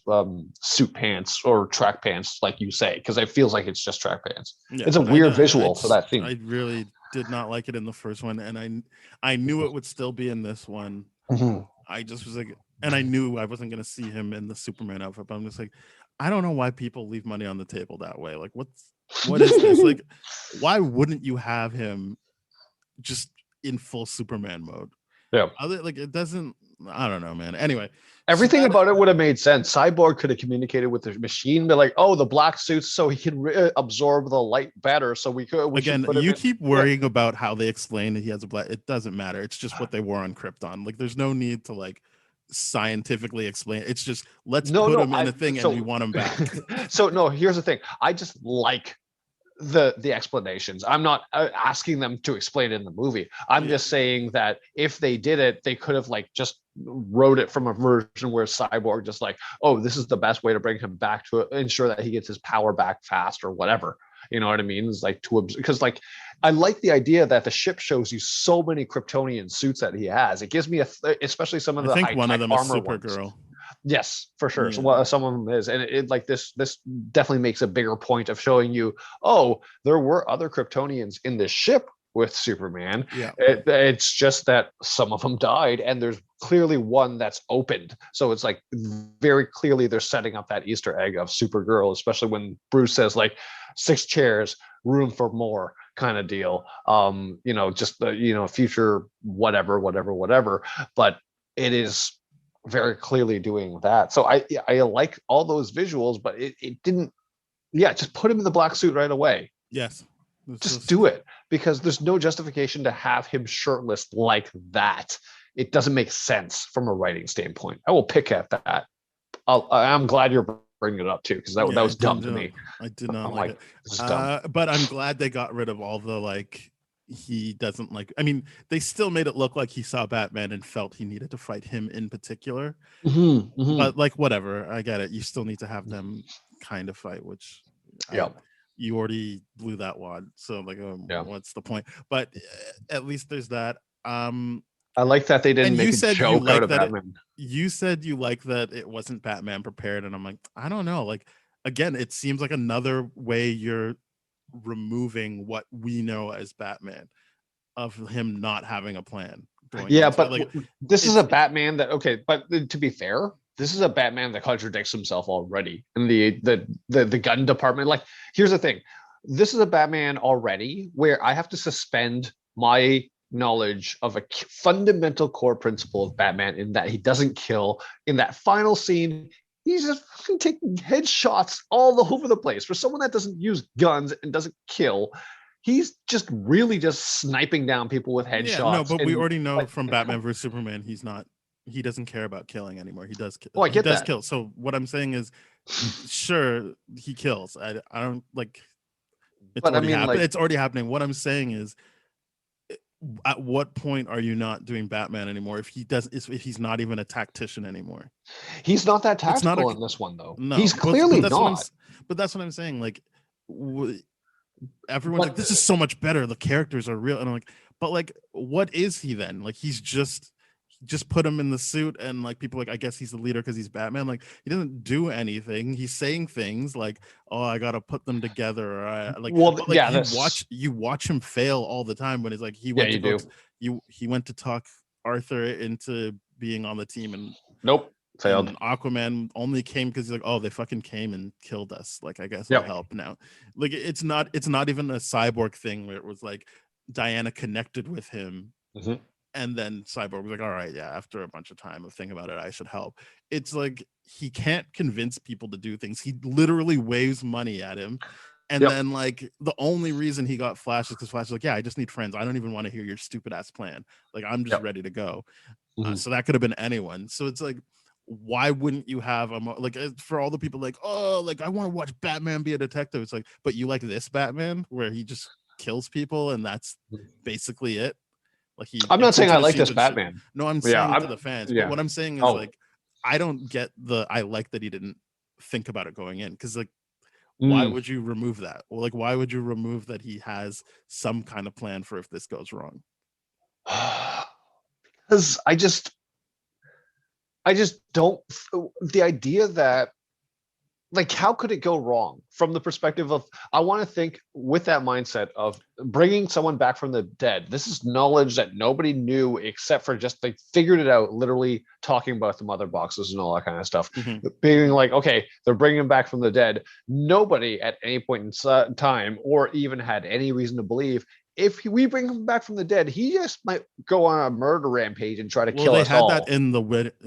suit pants or track pants, like you say, because it feels like it's just track pants. Yeah, it's a weird visual for that scene. I really did not like it in the first one, and I knew it would still be in this one. I just was like, and I knew I wasn't going to see him in the Superman outfit, but I'm just like, I don't know why people leave money on the table that way. Like, what is this? Like, why wouldn't you have him just in full Superman mode? Yeah. Like, it doesn't, I don't know, man. Anyway. Everything about it would have made sense. Cyborg could have communicated with the machine, be like, "Oh, the black suits, so he can absorb the light better." So we again, you keep worrying about how they explain that he has a black. It doesn't matter. It's just what they wore on Krypton. Like, there's no need to like scientifically explain. It's just let's put him in a thing, and we want him back. So no, here's the thing. I just like the explanations. I'm not asking them to explain it in the movie. I'm just saying that if they did it, they could have like just wrote it from a version where Cyborg just like, oh, this is the best way to bring him back to ensure that he gets his power back fast or whatever. You know what I mean? It's like because like I like the idea that the ship shows you so many Kryptonian suits that he has. It gives me especially some of the I think one of them is armor Supergirl. Ones. Yes, for sure. Yeah. So some of them is, and it like this definitely makes a bigger point of showing you, oh, there were other Kryptonians in this ship with Superman. Yeah, it's just that some of them died, and there's clearly one that's opened. So it's like very clearly they're setting up that Easter egg of Supergirl, especially when Bruce says like 6 chairs, room for more kind of deal. You know, just future whatever. But it is very clearly doing that. So I like all those visuals, but it didn't. Yeah, just put him in the black suit right away. Yes, just do it, because there's no justification to have him shirtless like that. It doesn't make sense from a writing standpoint. I will pick at that. I'm glad you're bringing it up too, because that was dumb to me. I did not like it. This is dumb. But I'm glad they got rid of all the like. He doesn't like. I mean, they still made it look like he saw Batman and felt he needed to fight him in particular. But like, whatever, I get it. You still need to have them kind of fight, which you already blew that wad. So like, what's the point? But at least there's that. I like that they didn't And make you a said you joke out like of that. Batman. You said you like that it wasn't Batman prepared, and I'm like, I don't know. Like, again, it seems like another way you're removing what we know as Batman of him not having a plan going Yeah, into it. but Like, this is it's a Batman that but to be fair, this is a Batman that contradicts himself already in the gun department. Like, here's the thing. This is a Batman already where I have to suspend my knowledge of a fundamental core principle of Batman in that he doesn't kill. In that final scene, he's just fucking taking headshots all over the place. For someone that doesn't use guns and doesn't kill, he's just really just sniping down people with headshots. yeah, no, but we and, already know like, from Batman vs Superman, he doesn't care about killing anymore. He does kill. Oh, I He get does that. kill. So what I'm saying is, sure, he kills. I don't like. It's But I already mean, happened. like, It's already happening. What I'm saying is, at what point are you not doing Batman anymore if he's not even a tactician anymore? he's not that It's not tactical a in this one, though. no, He's clearly not. But that's what I'm saying. Like, everyone's But like, this is so much better. The characters are real, and I'm like, but like, what is he then? Like, he's just put him in the suit, and like people are like, I guess he's the leader because he's Batman. Like, he doesn't do anything. He's saying things like, oh, I gotta put them together, or well, but like, yeah, you watch him fail all the time when he's like, he yeah, went to you go do. he went to talk Arthur into being on the team, and Nope, failed. Aquaman only came because he's like, oh, they fucking came and killed us. Like, I guess I'll Yep. help now. Like, it's not even a Cyborg thing where it was like Diana connected with him, Mhm. and then Cyborg was like, all right, yeah, after a bunch of time of thinking about it, I should help. It's like he can't convince people to do things. He literally waves money at him. And Yep. then, like, the only reason he got Flash is because Flash is like, yeah, I just need friends. I don't even want to hear your stupid ass plan. Like, I'm just Yep. ready to go. Mhm. So that could have been anyone. So it's like, why wouldn't you have like, for all the people like, oh, like, I want to watch Batman be a detective. It's like, but you like this Batman where he just kills people and that's basically it. Like, I'm not saying I like this machines and shit. Batman. No, I'm Yeah, saying to the fans. But yeah. what I'm saying is, Oh. like, I don't get I like that he didn't think about it going in, because like, why would you remove that? Well, like, why would you remove that he has some kind of plan for if this goes wrong? Because I just don't. The idea that, like, how could it go wrong from the perspective of, I want to think with that mindset of bringing someone back from the dead. This is knowledge that nobody knew except for just they figured it out, literally talking about the mother boxes and all that kind of stuff. Mm-hmm. Being like, okay, they're bringing him back from the dead. Nobody at any point in time or even had any reason to believe if we bring him back from the dead, he just might go on a murder rampage and try to kill us all. Well, they had that in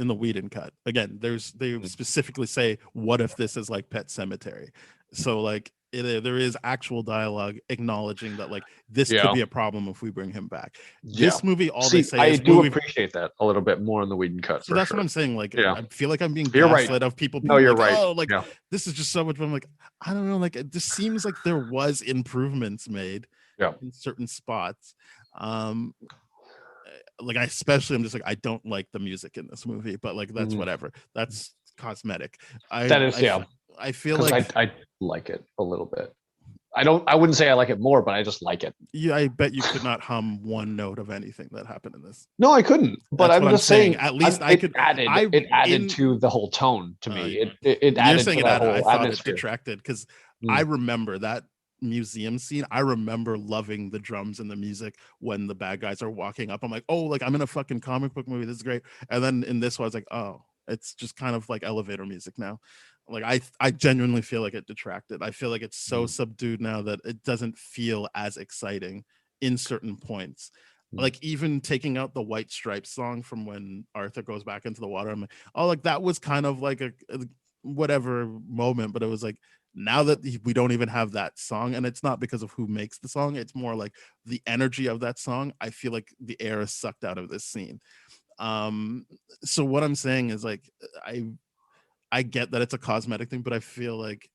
the Whedon cut. Again, they specifically say, what if this is like Pet Sematary? So like, there is actual dialogue acknowledging that, like, this could be a problem if we bring him back. This movie, they say I do appreciate that a little bit more in the Whedon cut. So that's what I'm saying. Like, I feel like I'm being gaslit right. Of people being you're like, right. oh, like, this is just so much. But I'm like, I don't know. Like, it just seems like there was improvements made in certain spots. Like, I'm just like, I don't like the music in this movie, but like, that's whatever. That's cosmetic. I feel like I like it a little bit. I wouldn't say I like it more, but I just like it. Yeah, I bet you could not hum one note of anything that happened in this. No, I couldn't. But I'm just saying, at least I could. It added to the whole tone to me. It added to that whole I thought atmosphere. It detracted, because I remember that museum scene. I remember loving the drums and the music when the bad guys are walking up. I'm like, oh, like, I'm in a fucking comic book movie. This is great. And then in this one, I was like, oh, it's just kind of like elevator music now. Like, I genuinely feel like it detracted. I feel like it's so subdued now that it doesn't feel as exciting in certain points. Like, even taking out the White Stripes song from when Arthur goes back into the water, I'm like, oh, like, that was kind of like a whatever moment, but it was like, now that we don't even have that song, and it's not because of who makes the song, it's more like the energy of that song. I feel like the air is sucked out of this scene. So what I'm saying is, like, I get that it's a cosmetic thing, but I feel like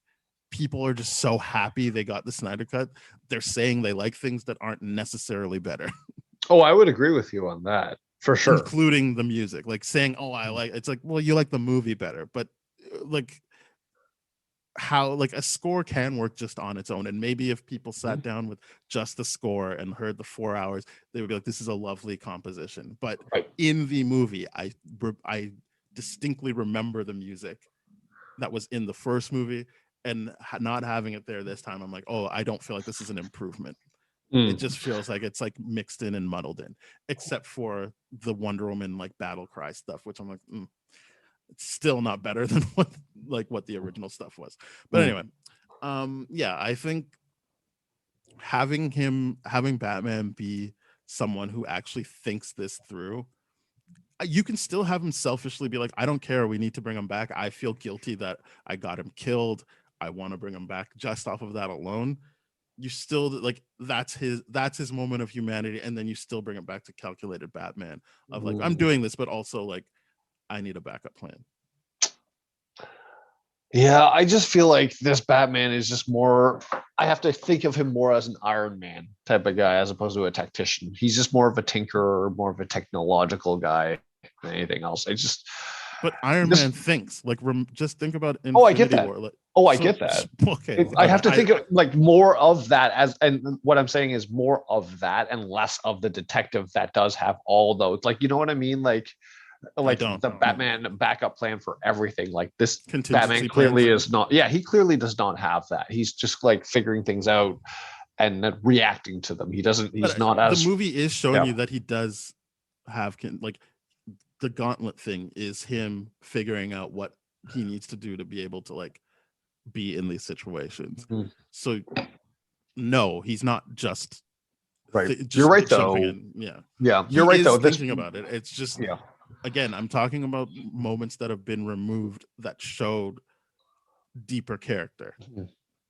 people are just so happy they got the Snyder cut. They're saying they like things that aren't necessarily better. Oh, I would agree with you on that for sure, including the music. Like, saying, "Oh, I like." It's like, well, you like the movie better, but like, how like a score can work just on its own, and maybe if people sat down with just the score and heard the 4 hours, they would be like, this is a lovely composition. But in the movie, I distinctly remember the music that was in the first movie, and not having it there this time, I'm like, oh, I don't feel like this is an improvement. It just feels like it's like mixed in and muddled in, except for the Wonder Woman like battle cry stuff, which I'm like, it's still not better than what the original stuff was. But anyway, yeah, I think having Batman be someone who actually thinks this through, you can still have him selfishly be like, I don't care, we need to bring him back, I feel guilty that I got him killed, I want to bring him back just off of that alone. You still like that's his moment of humanity, and then you still bring it back to calculated Batman of like, I'm doing this, but also like I need a backup plan. Yeah, I just feel like this Batman is just more, I have to think of him more as an Iron Man type of guy as opposed to a tactician. He's just more of a tinkerer, more of a technological guy than anything else. But Iron Man thinks like, just think about Infinity War. I get that. Like, I get that. Okay, I have to think of like more of that as, and what I'm saying is more of that and less of the detective that does have all those. Like, you know what I mean? Like the Batman backup plan for everything. Like this Batman clearly is not. Yeah, he clearly does not have that. He's just like figuring things out and then reacting to them. He doesn't. He's not as. The movie is showing you that he does have like. The gauntlet thing is him figuring out what he needs to do to be able to like be in these situations. So no, he's not just you're right though. You're right though. Thinking about it, it's just again, I'm talking about moments that have been removed that showed deeper character.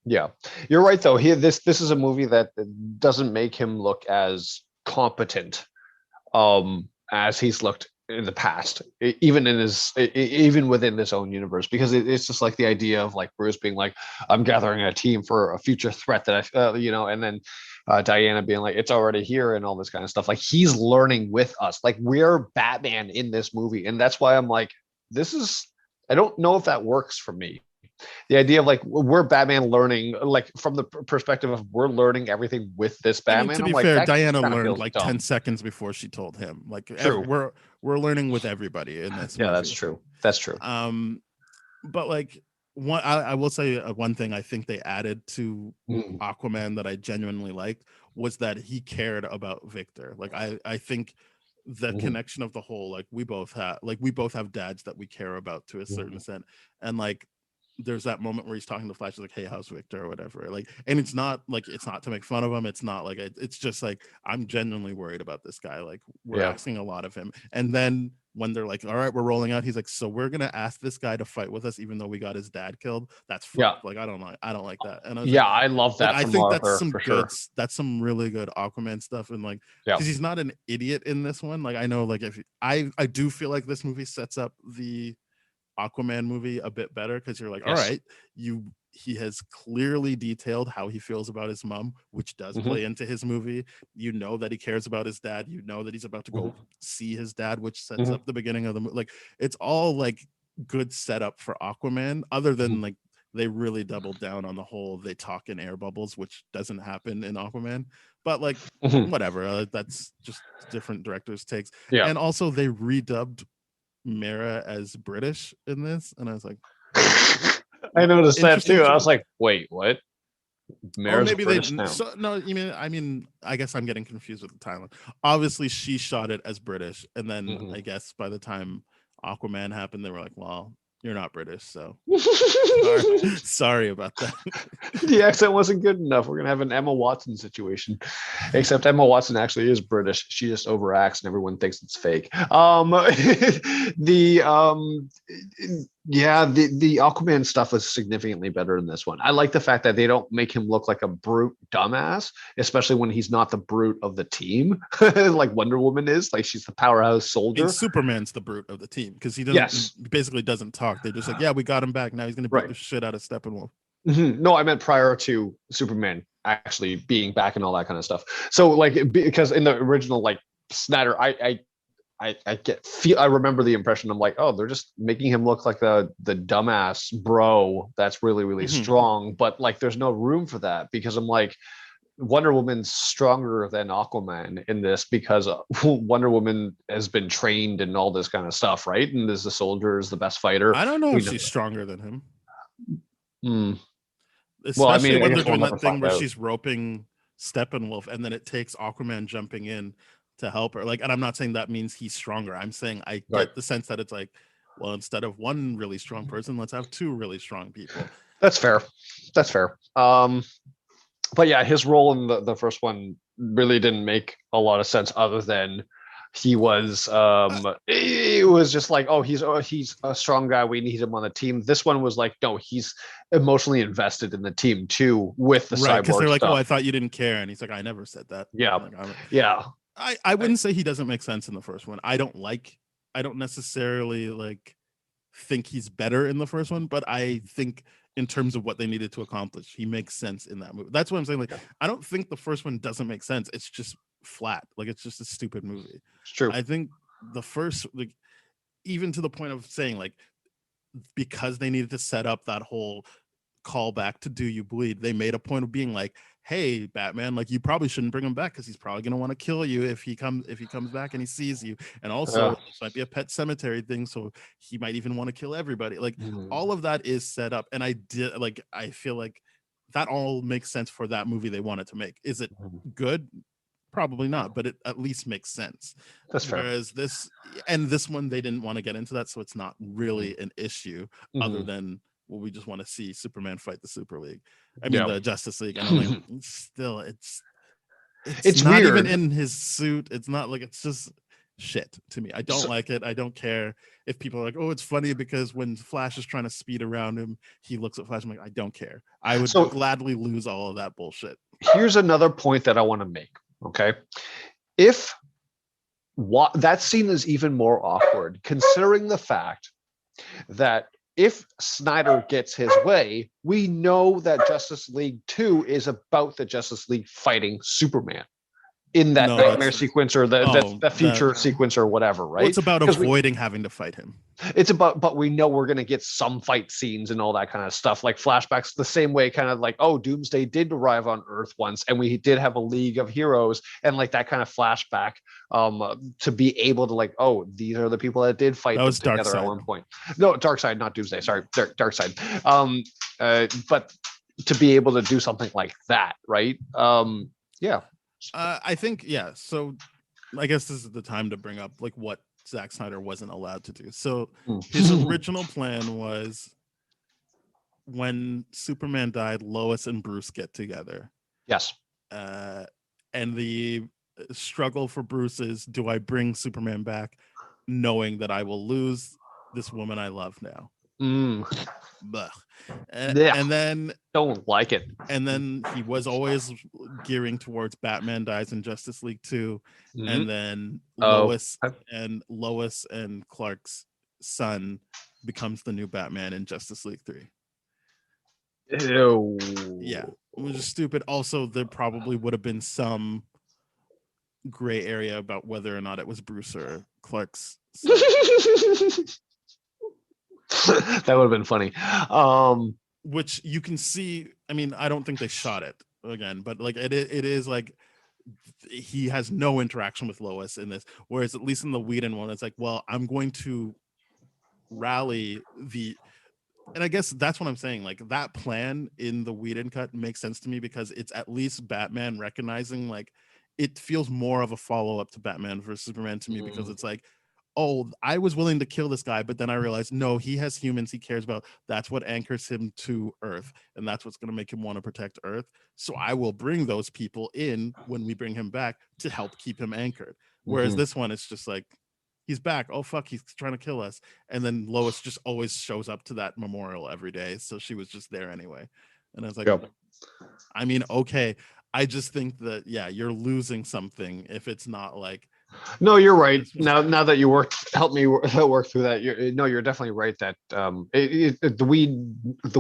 Yeah, you're right though. Here, this is a movie that doesn't make him look as competent as he's looked in the past, even within this own universe, because it's just like the idea of like Bruce being like, I'm gathering a team for a future threat that and then Diana being like, it's already here and all this kind of stuff. Like he's learning with us. Like we're Batman in this movie, and that's why I'm like, I don't know if that works for me. The idea of like we're Batman learning, like from the perspective of we're learning everything with this Batman. To be fair, Diana learned like 10 seconds before she told him. Like we're learning with everybody in this. Yeah, movie. That's true. But like I will say one thing I think they added to Aquaman that I genuinely liked was that he cared about Victor. Like I think the connection of the whole, like we both have dads that we care about to a certain extent, and like there's that moment where he's talking to Flash, like, hey, how's Victor or whatever, like, and it's not to make fun of him, it's not like it's just like I'm genuinely worried about this guy, like we're asking a lot of him, and then when they're like, all right, we're rolling out, he's like, so we're gonna ask this guy to fight with us even though we got his dad killed. That's like I don't like that. And I love that. Like, I think that's some good that's some really good Aquaman stuff, and like because he's not an idiot in this one. Like I know, like if I do feel like this movie sets up the Aquaman movie a bit better, because you're like, all right, he has clearly detailed how he feels about his mom, which does play into his movie. You know that he cares about his dad. You know that he's about to go see his dad, which sets up the beginning of the movie. Like it's all like good setup for Aquaman, other than like they really doubled down on the whole they talk in air bubbles, which doesn't happen in Aquaman. But like whatever, that's just different directors' takes. And also they redubbed Mera as British in this, and I was like, I noticed that too. I was like, wait, what? Mera's maybe British they now. so, no, I mean I guess I'm getting confused with the timeline. Obviously she shot it as British, and then I guess by the time Aquaman happened they were like, well, you're not British, so sorry about that. The accent wasn't good enough. We're gonna have an Emma Watson situation, except Emma Watson actually is British. She just overacts, and everyone thinks it's fake. The Aquaman stuff is significantly better in this one. I like the fact that they don't make him look like a brute dumbass, especially when he's not the brute of the team, like Wonder Woman is. Like she's the powerhouse soldier. And Superman's the brute of the team because he basically doesn't talk. They're just like, yeah, we got him back. Now he's going to beat the shit out of Steppenwolf. No, I meant prior to Superman actually being back and all that kind of stuff. So like because in the original like Snyder, I I remember the impression. I'm like, oh, they're just making him look like the dumbass bro that's really really strong, but like there's no room for that because I'm like, Wonder Woman's stronger than Aquaman in this because Wonder Woman has been trained and all this kind of stuff, right? And is the soldier, is the best fighter. I don't know if she's stronger than him. Especially Well, I mean, when they're doing that thing where she's roping Steppenwolf, and then it takes Aquaman jumping in to help her. Like, and I'm not saying that means he's stronger. I'm saying I get the sense that it's like, well, instead of one really strong person, let's have two really strong people. That's fair. That's fair. But yeah, his role in the first one really didn't make a lot of sense other than he was it was just like, oh, he's a strong guy, we need him on the team. This one was like, no, he's emotionally invested in the team too with the cyborg because they're like, stuff. oh, I thought you didn't care, and he's like, I never said that. I wouldn't say he doesn't make sense in the first one. I don't necessarily like think he's better in the first one, but I think in terms of what they needed to accomplish, he makes sense in that movie. That's what I'm saying. Like, I don't think the first one doesn't make sense. It's just flat. Like, it's just a stupid movie. It's true. I think the first, like, even to the point of saying, like, because they needed to set up that whole callback to Do You Bleed, they made a point of being like, hey, Batman, like, you probably shouldn't bring him back because he's probably going to want to kill you if he comes back and he sees you. And also this might be a pet cemetery thing, so he might even want to kill everybody. Like, all of that is set up, and I feel like that all makes sense for that movie they wanted to make. Is it good? Probably not, but it at least makes sense. That's fair. Whereas this one, they didn't want to get into that, so it's not really an issue other than, well, we just want to see Superman fight the Super League. I mean, the Justice League. And I'm like, still, it's not weird. Even in his suit. It's not like, it's just shit to me. I don't like it. I don't care if people are like, oh, it's funny because when Flash is trying to speed around him, he looks at Flash. I'm like, I don't care. I would gladly lose all of that bullshit. Here's another point that I want to make. Okay. If that scene is even more awkward, considering the fact that if Snyder gets his way, we know that Justice League 2 is about the Justice League fighting Superman in that nightmare sequence or the future sequence or whatever, right? Well, it's about avoiding having to fight him. It's about, but we know we're going to get some fight scenes and all that kind of stuff, like flashbacks the same way, kind of like, oh, Doomsday did arrive on Earth once and we did have a League of Heroes, and like that kind of flashback to be able to like, oh, these are the people that did fight them together at one point. No, Darkseid, not Doomsday. Sorry, Darkseid. But to be able to do something like that, right? Yeah. I think, so I guess this is the time to bring up like what Zack Snyder wasn't allowed to do. So his original plan was, when Superman died, Lois and Bruce get together. Yes. And the struggle for Bruce is, do I bring Superman back knowing that I will lose this woman I love now? And then don't like it. And then he was always gearing towards Batman dies in Justice League 2, and then Lois and Clark's son becomes the new Batman in Justice League 3. Ew. Yeah, it was just stupid. Also, there probably would have been some gray area about whether or not it was Bruce or Clark's son. That would have been funny. Which you can see. I mean, I don't think they shot it again, but like it is like he has no interaction with Lois in this. Whereas at least in the Whedon one, it's like, well, I'm going to rally the. And I guess that's what I'm saying. Like, that plan in the Whedon cut makes sense to me because it's at least Batman recognizing, like, it feels more of a follow-up to Batman versus Superman to me because it's like, oh, I was willing to kill this guy, but then I realized, no, he has humans he cares about. That's what anchors him to Earth, and that's what's going to make him want to protect Earth. So I will bring those people in when we bring him back to help keep him anchored. Whereas this one, it's just like, he's back. Oh, fuck, he's trying to kill us. And then Lois just always shows up to that memorial every day, so she was just there anyway. And I was like, I mean, okay. I just think that, you're losing something if it's not like, no, you're right. Now that you help me work through that. You're definitely right that the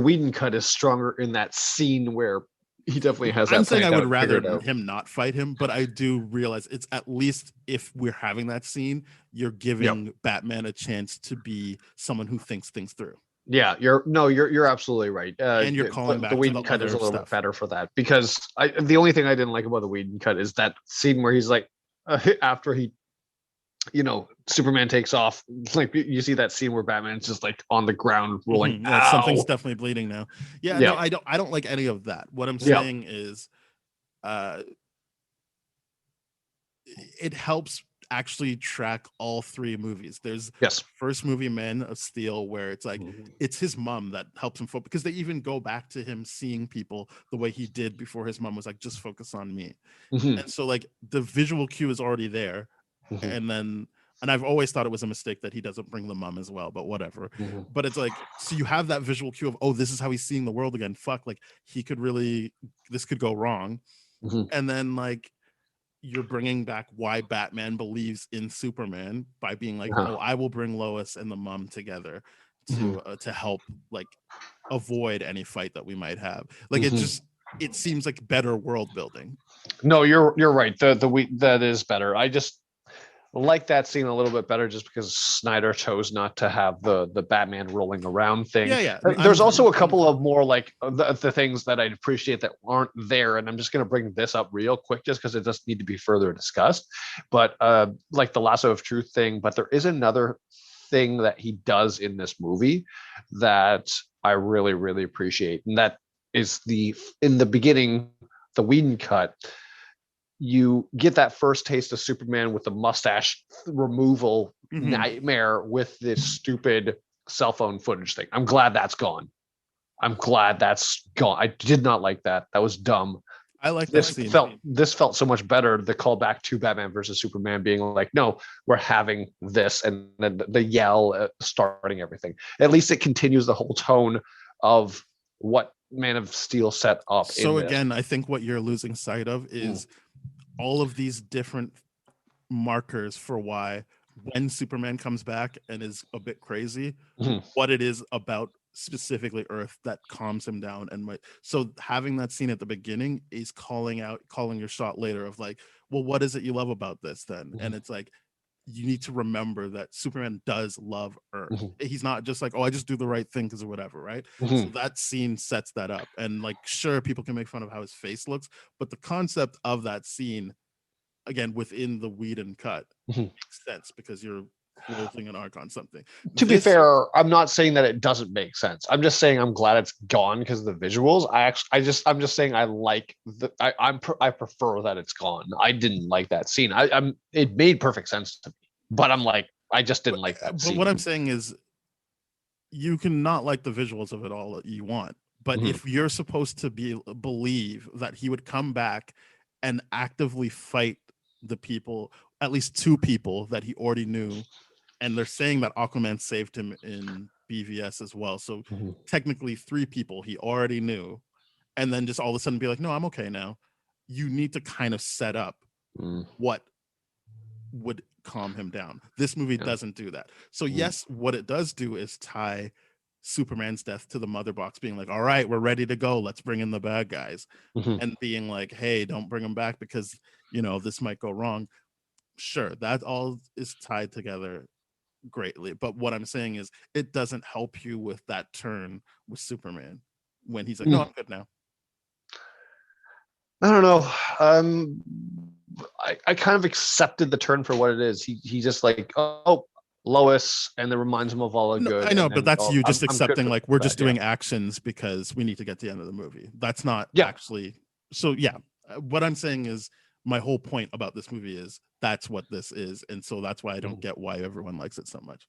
Whedon cut is stronger in that scene where He definitely has that. I'm saying I planned would out, rather figured out. him not fight him, but I do realize it's at least if we're having that scene, you're giving Batman a chance to be someone who thinks things through. Yeah, you're absolutely right. And you're calling back the to Whedon the cut is a other little bit stuff. better for that, because the only thing I didn't like about the Whedon cut is that scene where he's like, after he, Superman takes off, like you see that scene where Batman's just like on the ground rolling. Mhm. Yeah, something's definitely bleeding now. Yeah, Yeah. no, I don't like any of that. What I'm Yeah. saying is it helps actually track all three movies. There's Yes. first movie, Man of Steel, where it's like Mhm. it's his mom that helps him focus, because they even go back to him seeing people the way he did before his mom was like, just focus on me. Mhm. And so like the visual cue is already there. Mhm. And I've always thought it was a mistake that he doesn't bring the mom as well, but whatever. Mhm. But it's like, so you have that visual cue of, oh, this is how he's seeing the world again. Fuck, like this could go wrong. Mhm. And then like you're bringing back why Batman believes in Superman by being like, Uh-huh. oh, I will bring Lois and the mom together to help like avoid any fight that we might have. Like it seems like better world building. No, you're right. That is better. I just like that scene a little bit better just because Snyder chose not to have the Batman rolling around thing. Yeah. There's also a couple of more like the things that I appreciate that aren't there, and I'm just going to bring this up real quick just because it does need to be further discussed. But like the lasso of truth thing, but there is another thing that he does in this movie that I really, really appreciate, and that is in the beginning, the Whedon cut. You get that first taste of Superman with the mustache removal nightmare with this stupid cell phone footage thing. I'm glad that's gone. I did not like that. That was dumb. I like this scene. This felt so much better. The callback to Batman versus Superman being like, no, we're having this, and then the yell starting everything. At least it continues the whole tone of what Man of Steel set up. So again, I think what you're losing sight of is all of these different markers for why when Superman comes back and is a bit crazy, what it is about specifically Earth that calms him down. And so having that scene at the beginning is calling your shot later of like, well, what is it you love about this then? And it's like, you need to remember that Superman does love Earth. He's not just like, oh, I just do the right thing because of whatever, right? So that scene sets that up. And like, sure, people can make fun of how his face looks, but the concept of that scene, again, within the Whedon cut, makes sense because you're closing an arc on something. To be fair, I'm not saying that it doesn't make sense. I'm just saying I'm glad it's gone because of the visuals. I'm just saying I like I prefer that it's gone. I didn't like that scene. It made perfect sense to me, but I'm like, I just didn't like that scene. But what I'm saying is, you can not like the visuals of it all that you want, but if you're supposed to believe that he would come back and actively fight the people, at least two people that he already knew, and they're saying that Aquaman saved him in BVS as well, so technically three people he already knew, and then just all of a sudden be like, no, I'm okay now. You need to kind of set up what would calm him down. This movie doesn't do that. So yes, what it does do is tie Superman's death to the mother box being like, all right, we're ready to go, let's bring in the bad guys, and being like, hey, don't bring them back because this might go wrong. Sure, that all is tied together greatly, but what I'm saying is it doesn't help you with that turn with Superman when he's like, no, I'm good now. I don't know. I kind of accepted the turn for what it is. He just like, oh, Lois, and it reminds him of all the good. I know, but that's you just accepting like we're just doing yeah. actions because we need to get to the end of the movie. That's not actually. So yeah, what I'm saying is my whole point about this movie is that's what this is, and so that's why I don't get why everyone likes it so much.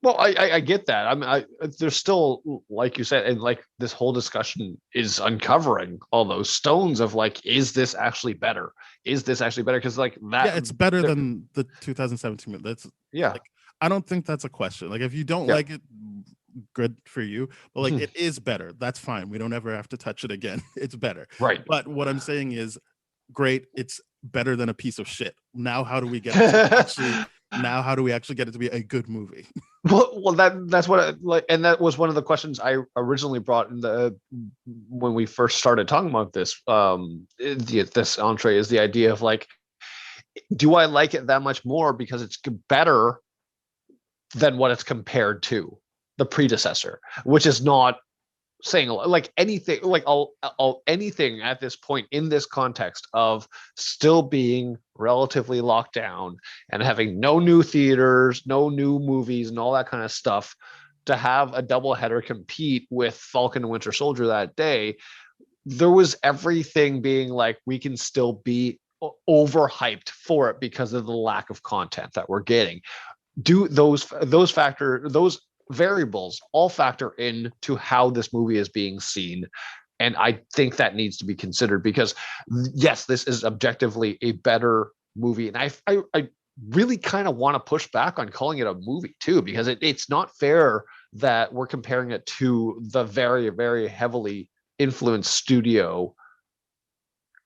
Well, I get that. I mean, there's still, like you said, and like this whole discussion is uncovering all those stones of like, is this actually better? Is this actually better? Because like that, yeah, it's better than the 2017 movie. That's like, I don't think that's a question. Like, if you don't like it, good for you. But like, it is better. That's fine. We don't ever have to touch it again. It's better, right? But what I'm saying is, great. It's better than a piece of shit. Now, how do we get it to actually? Now, how do we actually get it to be a good movie? That's what and that was one of the questions I originally brought in when we first started talking about this. This entree is the idea of like, do I like it that much more because it's better than what it's compared to the predecessor, which is not saying like anything, like anything at this point in this context of still being relatively locked down and having no new theaters, no new movies, and all that kind of stuff. To have a doubleheader compete with Falcon and Winter Soldier that day, there was everything being like, we can still be overhyped for it because of the lack of content that we're getting. Do those variables all factor into how this movie is being seen? And I think that needs to be considered, because yes, this is objectively a better movie, and I really kind of want to push back on calling it a movie too, because it's not fair that we're comparing it to the very, very heavily influenced studio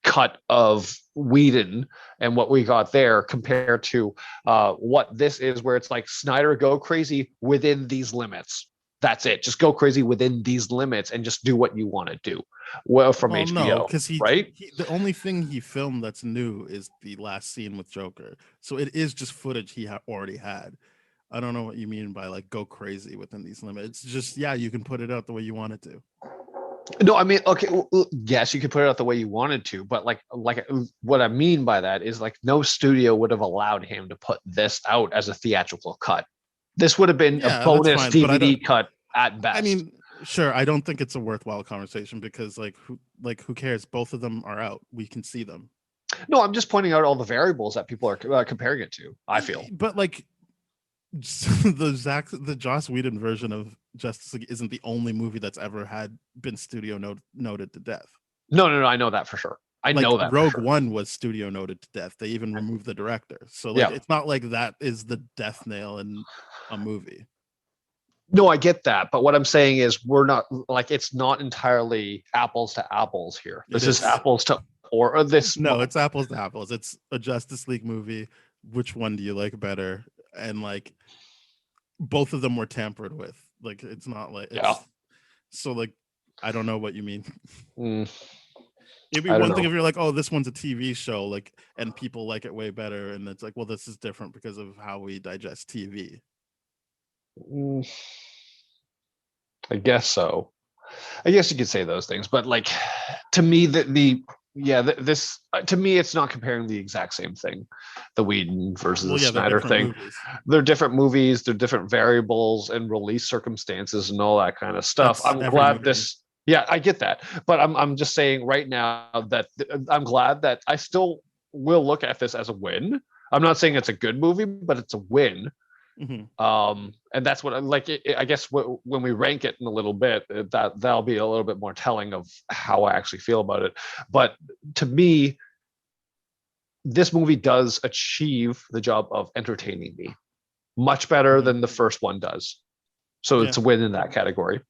cut of Whedon and what we got there compared to what this is, where it's like, Snyder, go crazy within these limits. That's it. Just go crazy within these limits and just do what you want to do. Well, from HBO, no, because right? The only thing he filmed that's new is the last scene with Joker, so it is just footage he already had. I don't know what you mean by like go crazy within these limits. It's just, yeah, you can put it out the way you want it to. No, I mean, okay, yes, you could put it out the way you wanted to, but like what I mean by that is like, no studio would have allowed him to put this out as a theatrical cut. This would have been a bonus DVD cut at best. I mean, sure, I don't think it's a worthwhile conversation, because who cares? Both of them are out. We can see them. No, I'm just pointing out all the variables that people are comparing it to, I feel. But like, the Joss Whedon version of Justice League isn't the only movie that's ever been studio noted to death. No, I know that for sure. I know that Rogue One was studio noted to death. They even removed the director. So like, it's not like that is the death nail in a movie. No, I get that, but what I'm saying is, we're not like, it's not entirely apples to apples here. This is apples to or this. No, it's apples to apples. It's a Justice League movie. Which one do you like better? And like, both of them were tampered with. Like, it's not like so like, I don't know what you mean. It'd be one thing if you're like, oh, this one's a TV show, like, and people like it way better, and it's like, well, this is different because of how we digest TV. I guess so. I guess you could say those things, but like, to me, this to me, it's not comparing the exact same thing, the Whedon versus the Snyder thing. Movies. They're different movies, they're different variables and release circumstances and all that kind of stuff. I'm glad this. Yeah, I get that, but I'm just saying right now that I'm glad that I still will look at this as a win. I'm not saying it's a good movie, but it's a win. Mm-hmm. And that's what I like. I guess when we rank it in a little bit, that'll be a little bit more telling of how I actually feel about it. But to me, this movie does achieve the job of entertaining me much better than the first one does. So it's a win in that category.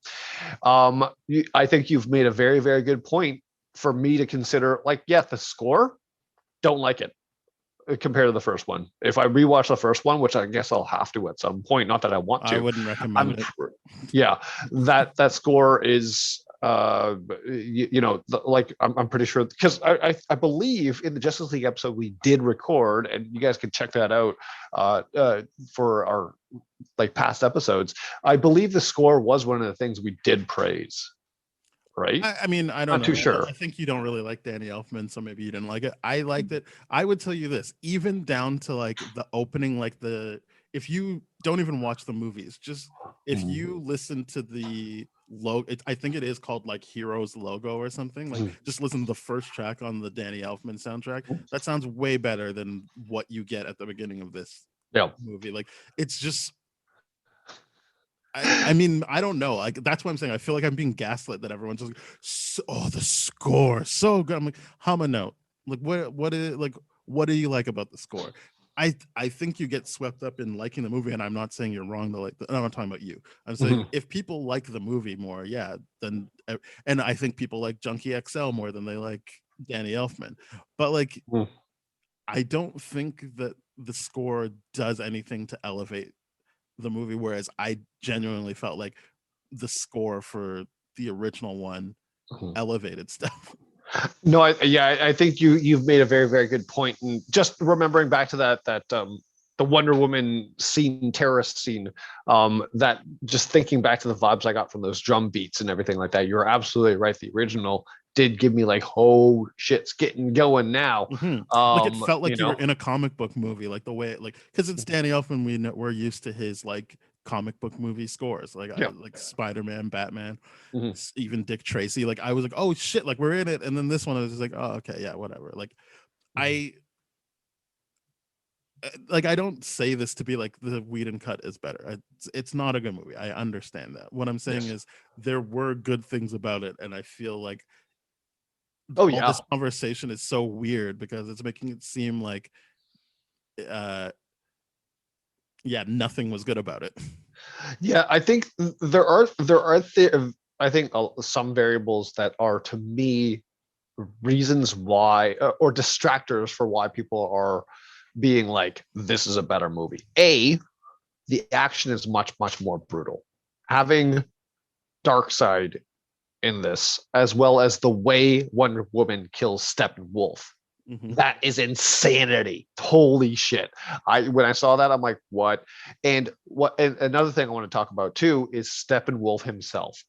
I think you've made a very, very good point for me to consider. Like, the score, don't like it compared to the first one. If I rewatch the first one, which I guess I'll have to at some point, not that I want to. I wouldn't recommend it. Yeah, that score is I'm pretty sure, because I believe in the Justice League episode we did record, and you guys can check that out for our like past episodes. I believe the score was one of the things we did praise. Right? I mean, I don't know. Not too sure. I think you don't really like Danny Elfman, so maybe you didn't like it. I liked it. I would tell you this, even down to like the opening, like if you don't even watch the movies, just if you listen to the logo, I think it is called like Heroes logo or something. Like, just listen to the first track on the Danny Elfman soundtrack. That sounds way better than what you get at the beginning of this movie. Like, it's just. I mean, I don't know. Like, that's what I'm saying. I feel like I'm being gaslit that everyone's just like, the score so good. I'm like, hum a note. Like, what do you like about the score? I think you get swept up in liking the movie, and I'm not saying you're wrong to like. I'm not talking about you. I'm saying if people like the movie more, then, and I think people like Junkie XL more than they like Danny Elfman. But like, I don't think that the score does anything to elevate the movie, whereas I genuinely felt like the score for the original one elevated stuff. No, I think you've made a very, very good point. And just remembering back to that the Wonder Woman scene, terrorist scene, that just thinking back to the vibes I got from those drum beats and everything like that, you're absolutely right. The original did give me like, oh shit's getting going now. Like it felt like you were in a comic book movie, like the way it, like, because it's Danny Elfman, we're used to his like comic book movie scores, like like Spider-Man, Batman, even Dick Tracy. Like I was like, oh shit, like we're in it. And then this one I was just like, oh okay, yeah, whatever. Like I don't say this to be like the Whedon cut is better. It's not a good movie. I understand that. What I'm saying is there were good things about it, and I feel like this conversation is so weird because it's making it seem like nothing was good about it. Yeah, I think there are I think some variables that are, to me, reasons why, or distractors for why people are being like, this is a better movie. The action is much, much more brutal. Having Darkseid in this, as well as the way Wonder Woman kills Steppenwolf, that is insanity. Holy shit. When I saw that, I'm like, what? And another thing I want to talk about too is Steppenwolf himself.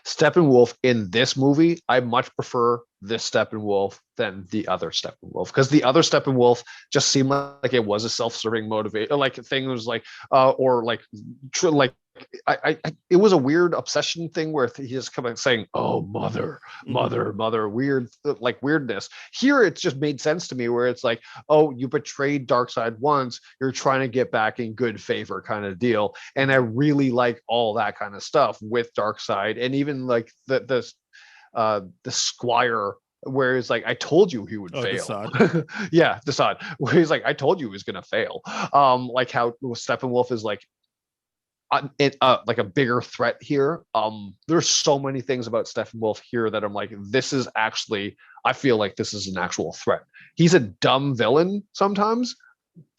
Steppenwolf in this movie, I much prefer this Steppenwolf than the other Steppenwolf, because the other Steppenwolf just seemed like it was a self-serving motivator, like thing was like, or like, it was a weird obsession thing where he just kept saying, "Oh, mother, weird, like weirdness." Here, it's just made sense to me, where it's like, "Oh, you betrayed Darkseid once, you're trying to get back in good favor," kind of deal. And I really like all that kind of stuff with Darkseid, and even like the Squire, where it's like, I told you he would fail. Desaad, where he's like, I told you he was gonna fail. Like how Steppenwolf is like like a bigger threat here. There's so many things about Steppenwolf here that I'm like, this is actually, I feel like this is an actual threat. He's a dumb villain sometimes,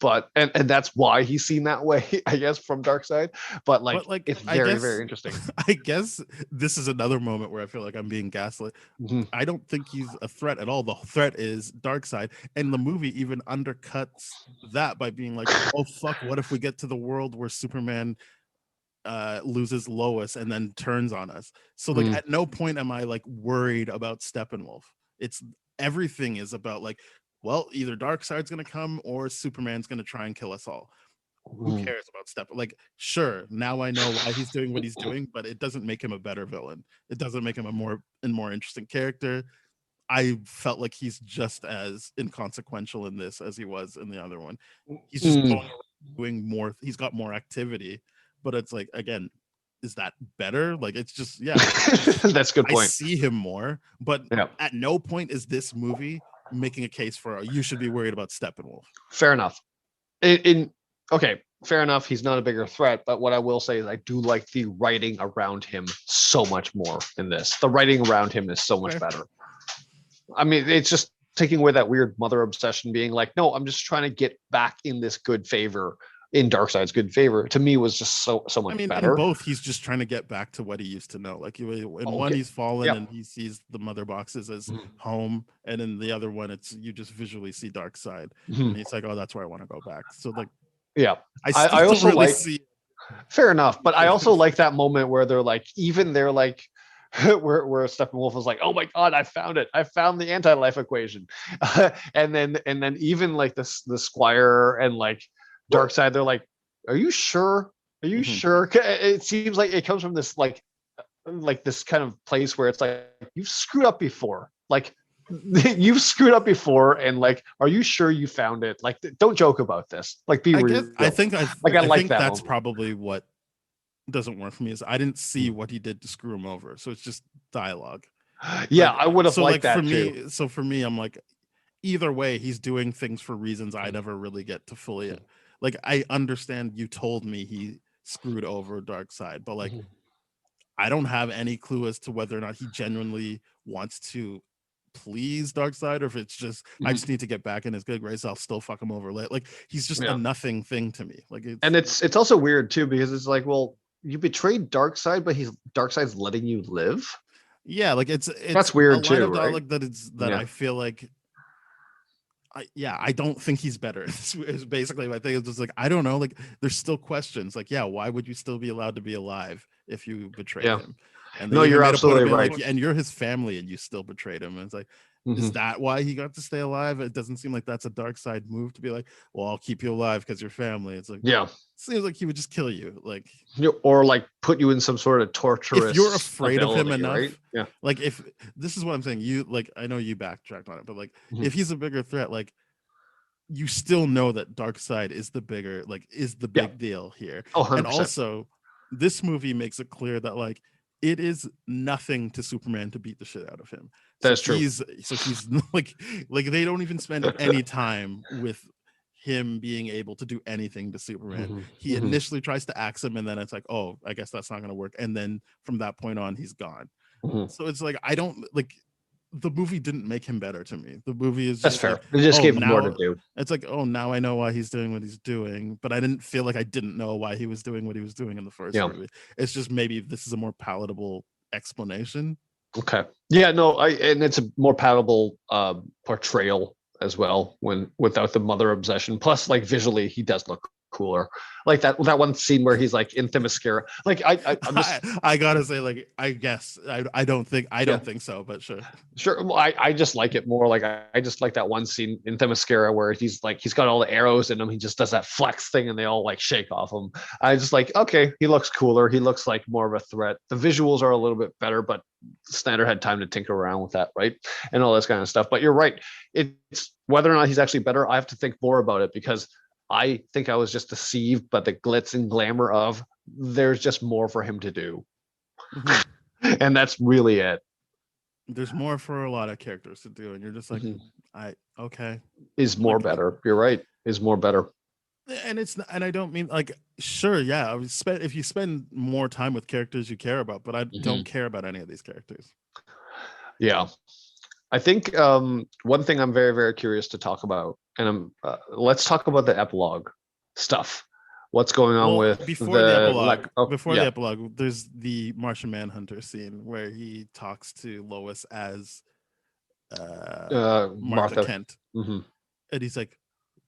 but and that's why he's seen that way, I guess, from Darkseid. But it's very, very interesting. I guess this is another moment where I feel like I'm being gaslit. I don't think he's a threat at all. The threat is Darkseid, and the movie even undercuts that by being like, oh fuck, what if we get to the world where Superman loses Lois and then turns on us? So like at no point am I like worried about Steppenwolf. It's everything is about like, well, either Darkseid's gonna come or Superman's gonna try and kill us all. Who cares about Steppenwolf? Like, sure, now I know why he's doing what he's doing, but it doesn't make him a better villain. It doesn't make him a more interesting character. I felt like he's just as inconsequential in this as he was in the other one. He's just going around doing more. He's got more activity. But it's like, again, is that better? Like, it's just, that's a good point. I see him more, but at no point is this movie making a case for you should be worried about Steppenwolf. Fair enough. Okay, fair enough. He's not a bigger threat, but what I will say is I do like the writing around him so much more in this. The writing around him is so much better. I mean, it's just taking away that weird mother obsession, being like, no, I'm just trying to get back in this good favor. In Darkseid's good favor, to me, was just so much better. In both, he's just trying to get back to what he used to know. Like in one, he's fallen and he sees the mother boxes as home, and in the other one, it's you just visually see Darkseid, and he's like, oh, that's where I want to go back. So like, I also really see. Fair enough, but I also like that moment where they're like, where Steppenwolf was like, oh my god, I found it, I found the anti-life equation, and then even like the Squire and like Darkseid, they're like, are you sure? Are you sure? It seems like it comes from this like this kind of place where it's like, you've screwed up before. Like, you've screwed up before, and like, are you sure you found it? Like, don't joke about this. Like, be real. I think that that's moment. Probably what doesn't work for me, is I didn't see what he did to screw him over. So it's just dialogue. Yeah, I would have liked that for too. me. So for me, I'm like, either way, he's doing things for reasons I never really get to fully. Like, I understand you told me he screwed over Darkseid, but like, I don't have any clue as to whether or not he genuinely wants to please Darkseid, or if it's just I just need to get back in his good grace, I'll still fuck him over. Like he's just a nothing thing to me. Like it's also weird too, because it's like, well, you betrayed Darkseid, but Darkseid's letting you live. Yeah, like it's that's weird a line too, of right? dialogue that I feel like I don't think he's better. It's basically my thing. It's just like, I don't know. Like, there's still questions. Like, why would you still be allowed to be alive if you betrayed him? And no, you're absolutely right. Like, and you're his family, and you still betrayed him. And it's like, is that why he got to stay alive? It doesn't seem like that's a Darkseid move to be like, well, I'll keep you alive because you're family. It's like, it seems like he would just kill you, like, or like put you in some sort of torturous. If you're afraid of him enough, right? Like, if this is what I'm saying, you like, I know you backtracked on it, but like, if he's a bigger threat, like, you still know that Darkseid is the bigger, like, is the big deal here. And also, this movie makes it clear that like it is nothing to Superman to beat the shit out of him. That's true. He's like they don't even spend any time with him being able to do anything to Superman. He initially tries to axe him, and then it's like, oh, I guess that's not going to work. And then from that point on, he's gone. So it's like, I don't like. The movie didn't make him better to me. The movie is that's fair. Like, it just gave him more to do. It's like, oh, now I know why he's doing what he's doing, but I didn't feel like I didn't know why he was doing what he was doing in the first movie. It's just maybe this is a more palatable explanation. Okay. Yeah, no, and it's a more palatable portrayal as well without the mother obsession. Plus, like, visually, he does look cooler. Like that one scene where he's like in Themyscira. Like I gotta say, like, I guess I don't think so, but sure. Well, I just like it more. Like I just like that one scene in Themyscira where he's got all the arrows in him. He just does that flex thing, and they all like shake off him. I just like, okay, he looks cooler. He looks like more of a threat. The visuals are a little bit better, but Snyder had time to tinker around with that, right? And all this kind of stuff. But you're right. It's whether or not he's actually better, I have to think more about it, because I think I was just deceived by the glitz and glamour of there's just more for him to do. And that's really it. There's more for a lot of characters to do, and you're just like, okay. Is more better. You're right. Is more better. And it's not, and I don't mean like, sure, yeah, if you spend more time with characters you care about, but I don't care about any of these characters. Yeah. I think one thing I'm very, very curious to talk about, and let's talk about the epilogue stuff. What's going on before the epilogue? The epilogue, there's the Martian Manhunter scene where he talks to Lois as Martha Kent, and he's like,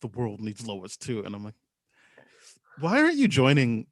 "The world needs Lois too," and I'm like, "Why aren't you joining?"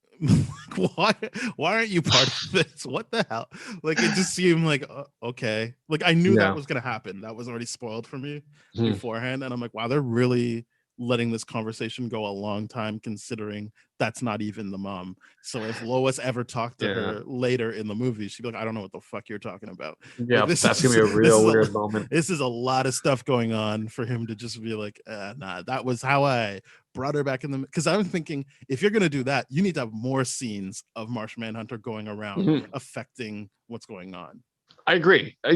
why aren't you part of this? What the hell? Like, it just seemed like okay. Like, I knew that was gonna happen. That was already spoiled for me beforehand, and I'm like, wow, they're really letting this conversation go a long time, considering that's not even the mom. So if Lois ever talked to her later in the movie, she'd be like, I don't know what the fuck you're talking about. Yeah, like, that's gonna be a real weird moment. This is a lot of stuff going on for him to just be like, nah, that was how I brought her back in the, because I was thinking, if you're gonna do that, you need to have more scenes of Martian Manhunter going around affecting what's going on. I agree. I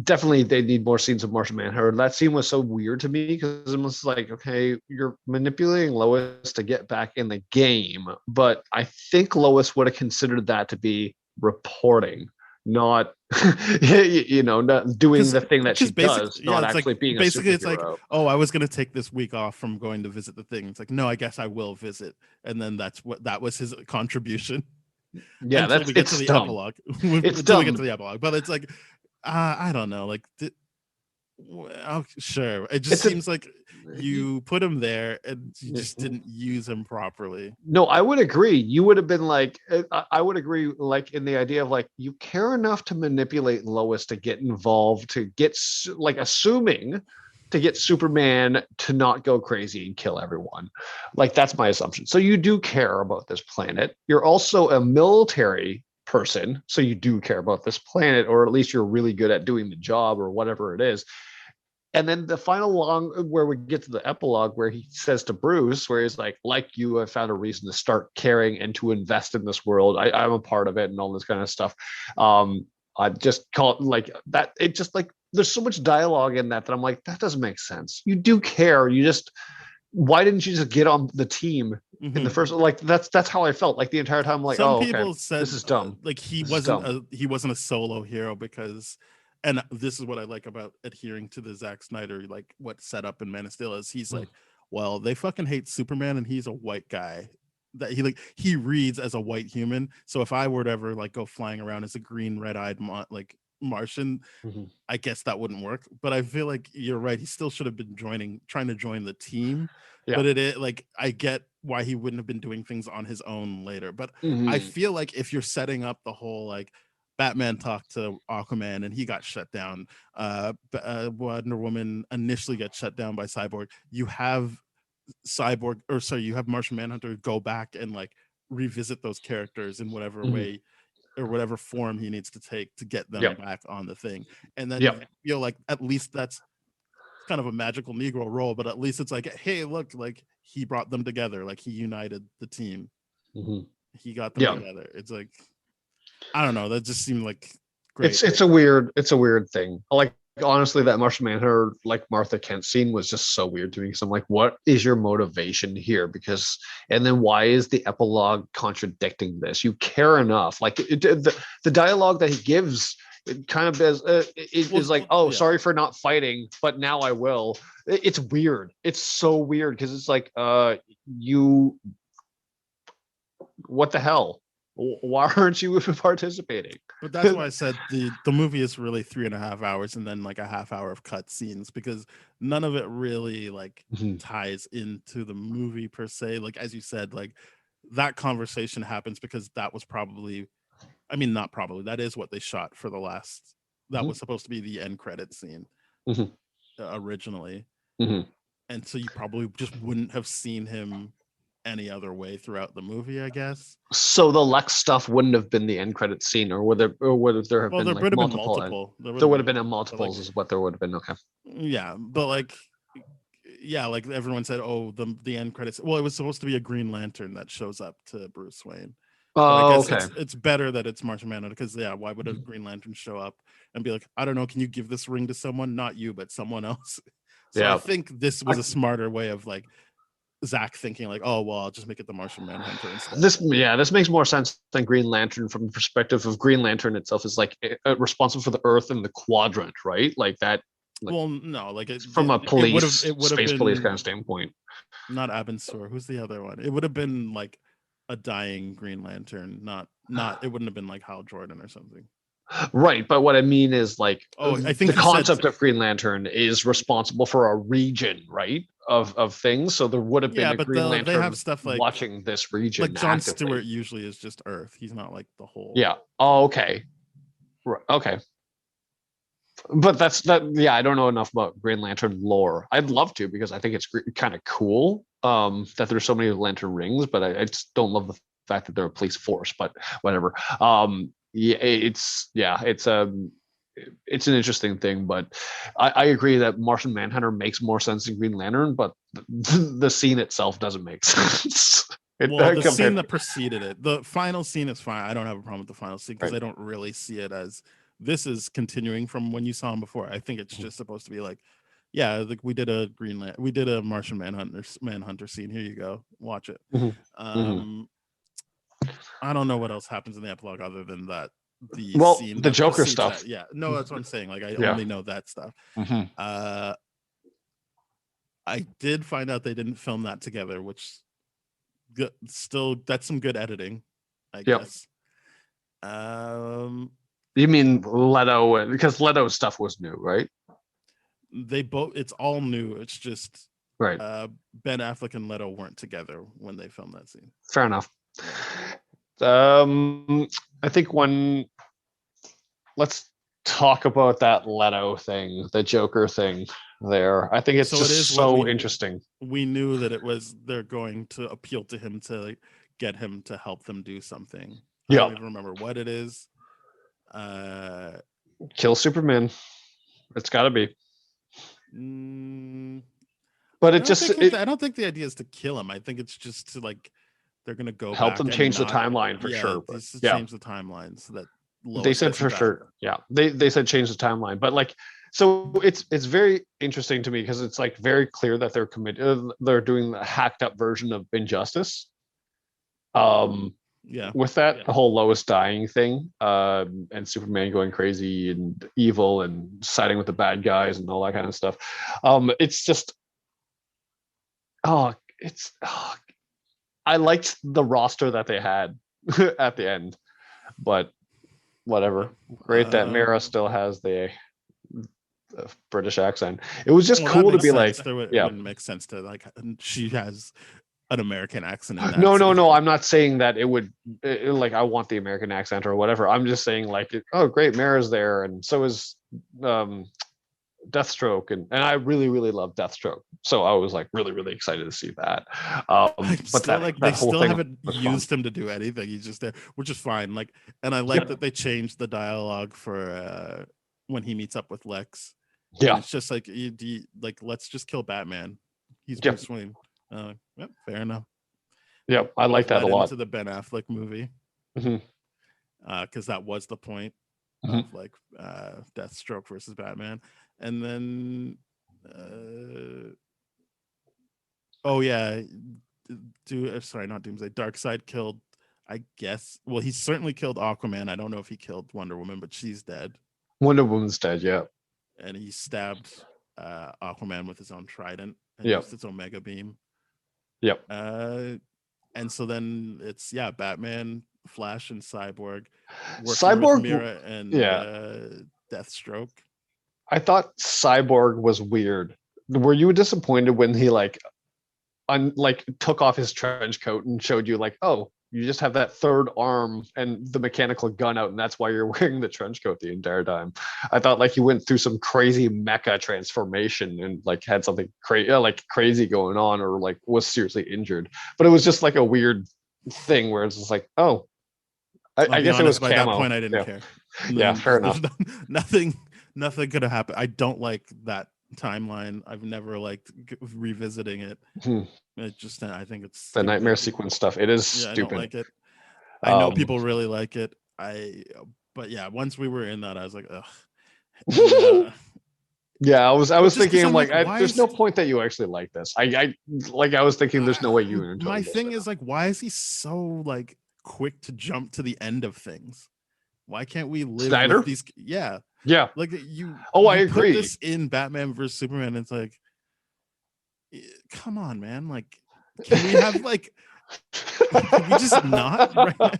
definitely, they need more scenes of Martian Manhunter. That scene was so weird to me, because it was like, okay, you're manipulating Lois to get back in the game, but I think Lois would have considered that to be reporting, not not doing the thing that she does, not actually being basically a superhero. It's like, oh, I was going to take this week off from going to visit the thing. It's like, no, I guess I will visit, and then that was his contribution. Yeah, that's we get to the dumb. Epilogue. It's dumb. We get to the epilogue, but it's like, I don't know, like, sure. It just seems like you put him there and you just didn't use him properly. No, I would agree. You would have been like, I would agree, like, in the idea of like, you care enough to manipulate Lois to get involved, to get like, assuming to get Superman to not go crazy and kill everyone. Like, that's my assumption. So you do care about this planet. You're also a military person, so you do care about this planet, or at least you're really good at doing the job, or whatever it is. And then the final where we get to the epilogue, where he says to Bruce, where he's like you, I found a reason to start caring and to invest in this world. I'm a part of it, and all this kind of stuff. I just call it like that. It just like, there's so much dialogue in that I'm like, that doesn't make sense. You do care. You just, why didn't you just get on the team in the first? Like, that's how I felt like the entire time. I'm like, some people said this is dumb. Like, he wasn't a solo hero because and this is what I like about adhering to the Zack Snyder, like what set up in Man of Steel is he's like, well, they fucking hate Superman and he's a white guy. That he reads as a white human. So if I were to ever like go flying around as a green, red-eyed like Martian, I guess that wouldn't work. But I feel like you're right. He still should have been trying to join the team. Yeah. But it is like I get why he wouldn't have been doing things on his own later. But I feel like if you're setting up the whole like Batman talked to Aquaman and he got shut down. Wonder Woman initially gets shut down by Cyborg. You have you have Martian Manhunter go back and like revisit those characters in whatever way or whatever form he needs to take to get them back on the thing. And then I feel like at least that's kind of a magical Negro role, but at least it's like, hey, look, like he brought them together, like he united the team. He got them together. It's like, I don't know, that just seemed like great. It's a weird thing. Like honestly, that Martian Manhunter, like Martha Kent scene was just so weird to me because I'm like, what is your motivation here? Because and then why is the epilogue contradicting this? You care enough, like the dialogue that he gives, it kind of is like, oh, sorry for not fighting, but now I will. It's weird. It's so weird because it's like, you, what the hell? Why aren't you participating? But that's why I said the movie is really 3.5 hours and then like a half hour of cut scenes, because none of it really like ties into the movie per se. Like as you said, like that conversation happens because that was probably, I mean, not probably, that is what they shot for the last, that was supposed to be the end credit scene originally. And so you probably just wouldn't have seen him any other way throughout the movie, I guess. So the Lex stuff wouldn't have been the end credit scene, or would there have been like multiple? There would have been a multiples, is what there would have been. Okay. Yeah, but like, yeah, like everyone said, oh, the end credits. Well, it was supposed to be a Green Lantern that shows up to Bruce Wayne. Oh, okay. It's better that it's Martian Manhunter because why would a Green Lantern show up and be like, I don't know, can you give this ring to someone? Not you, but someone else. So I think this was a smarter way of like Zack thinking like, oh well, I'll just make it the Martian Manhunter instead. This makes more sense than Green Lantern from the perspective of Green Lantern itself is like responsible for the Earth and the quadrant, right? Like that. Like, well, no, like from a police, space police kind of standpoint. Not Abensur. Who's the other one? It would have been like a dying Green Lantern, not. It wouldn't have been like Hal Jordan or something. Right, but what I mean is like, I think the concept of Green Lantern is responsible for a region, right, of things. So there would have been a Green Lantern. They have stuff like watching this region. Like John Stewart usually is just Earth. He's not like the whole. Yeah. Oh, okay. Right. Okay. But that's that. Yeah, I don't know enough about Green Lantern lore. I'd love to because I think it's kind of cool that there's so many Lantern rings, but I just don't love the fact that they're a police force. But whatever. It's an interesting thing, but I agree that Martian Manhunter makes more sense than Green Lantern, but the scene itself doesn't make sense. The scene that preceded it, the final scene is fine. I don't have a problem with the final scene because I don't really see it as this is continuing from when you saw him before. I think it's just supposed to be like, yeah, like we did a Martian Manhunter scene. Here you go, watch it. I don't know what else happens in the epilogue other than that. The Joker stuff. That's what I'm saying. Like I only know that stuff. I did find out they didn't film that together, which still that's some good editing, I guess. You mean Leto? Because Leto's stuff was new, right? It's all new. It's just right. Ben Affleck and Leto weren't together when they filmed that scene. Fair enough. I think let's talk about that Leto thing, the Joker thing there. I think it's so interesting. We knew that they're going to appeal to him to like, get him to help them do something. I don't even remember what it is. Kill Superman. It's got to be. But I don't think the idea is to kill him. I think it's just to like they're gonna go help them change the timeline for sure. Change the timeline so that they said for sure. Yeah, they said change the timeline, but like so it's very interesting to me because it's like very clear that they're committed. They're doing the hacked up version of Injustice. Yeah. with that whole Lois dying thing, and Superman going crazy and evil and siding with the bad guys and all that kind of stuff. It's just, I liked the roster that they had at the end, but whatever. Great that Mara still has the British accent. It was just cool to be like, it wouldn't make sense to like she has an American accent in that. No. I'm not saying that it would like I want the American accent or whatever. I'm just saying like, oh great, Mara's there, and so is Deathstroke, and I really love Deathstroke. So I was like really excited to see that. But they still haven't used him to do anything. He's just there, which is fine. Like, and I like that they changed the dialogue for when he meets up with Lex. Yeah, and it's just like like let's just kill Batman. He's Bruce Wayne. Fair enough. Yeah, I like that a lot. Into the Ben Affleck movie, because that was the point of like Deathstroke versus Batman, and then not Doomsday. Darkseid killed, I guess. Well, he certainly killed Aquaman. I don't know if he killed Wonder Woman, but she's dead. Wonder Woman's dead. Yeah, and he stabbed Aquaman with his own trident and used its Omega beam. Yep. And so then it's Batman, Flash, and Cyborg. Cyborg, Mira and Deathstroke. I thought Cyborg was weird. Were you disappointed when he took off his trench coat and showed you like, oh, you just have that third arm and the mechanical gun out, and that's why you're wearing the trench coat the entire time? I thought like he went through some crazy mecha transformation and like had something crazy going on, or like was seriously injured. But it was just like a weird thing where it's just like, oh, I guess it was by camo. That point I didn't care. Yeah, fair enough. Nothing could have happened. I don't like that timeline. I've never liked revisiting it. It just, I think it's the nightmare sequence stuff. It is stupid. I don't like it. I know people really like it. But once we were in that, I was like, ugh. Yeah, I was thinking, I'm like, there's no point that you actually like this. I was thinking, there's no way you enjoy my this. thing is like, why is he so like quick to jump to the end of things? Why can't we live Snyder? with these? Yeah. Like you. I agree. Put this in Batman versus Superman. It's like, come on, man. Like, can we have like, can we just not right now?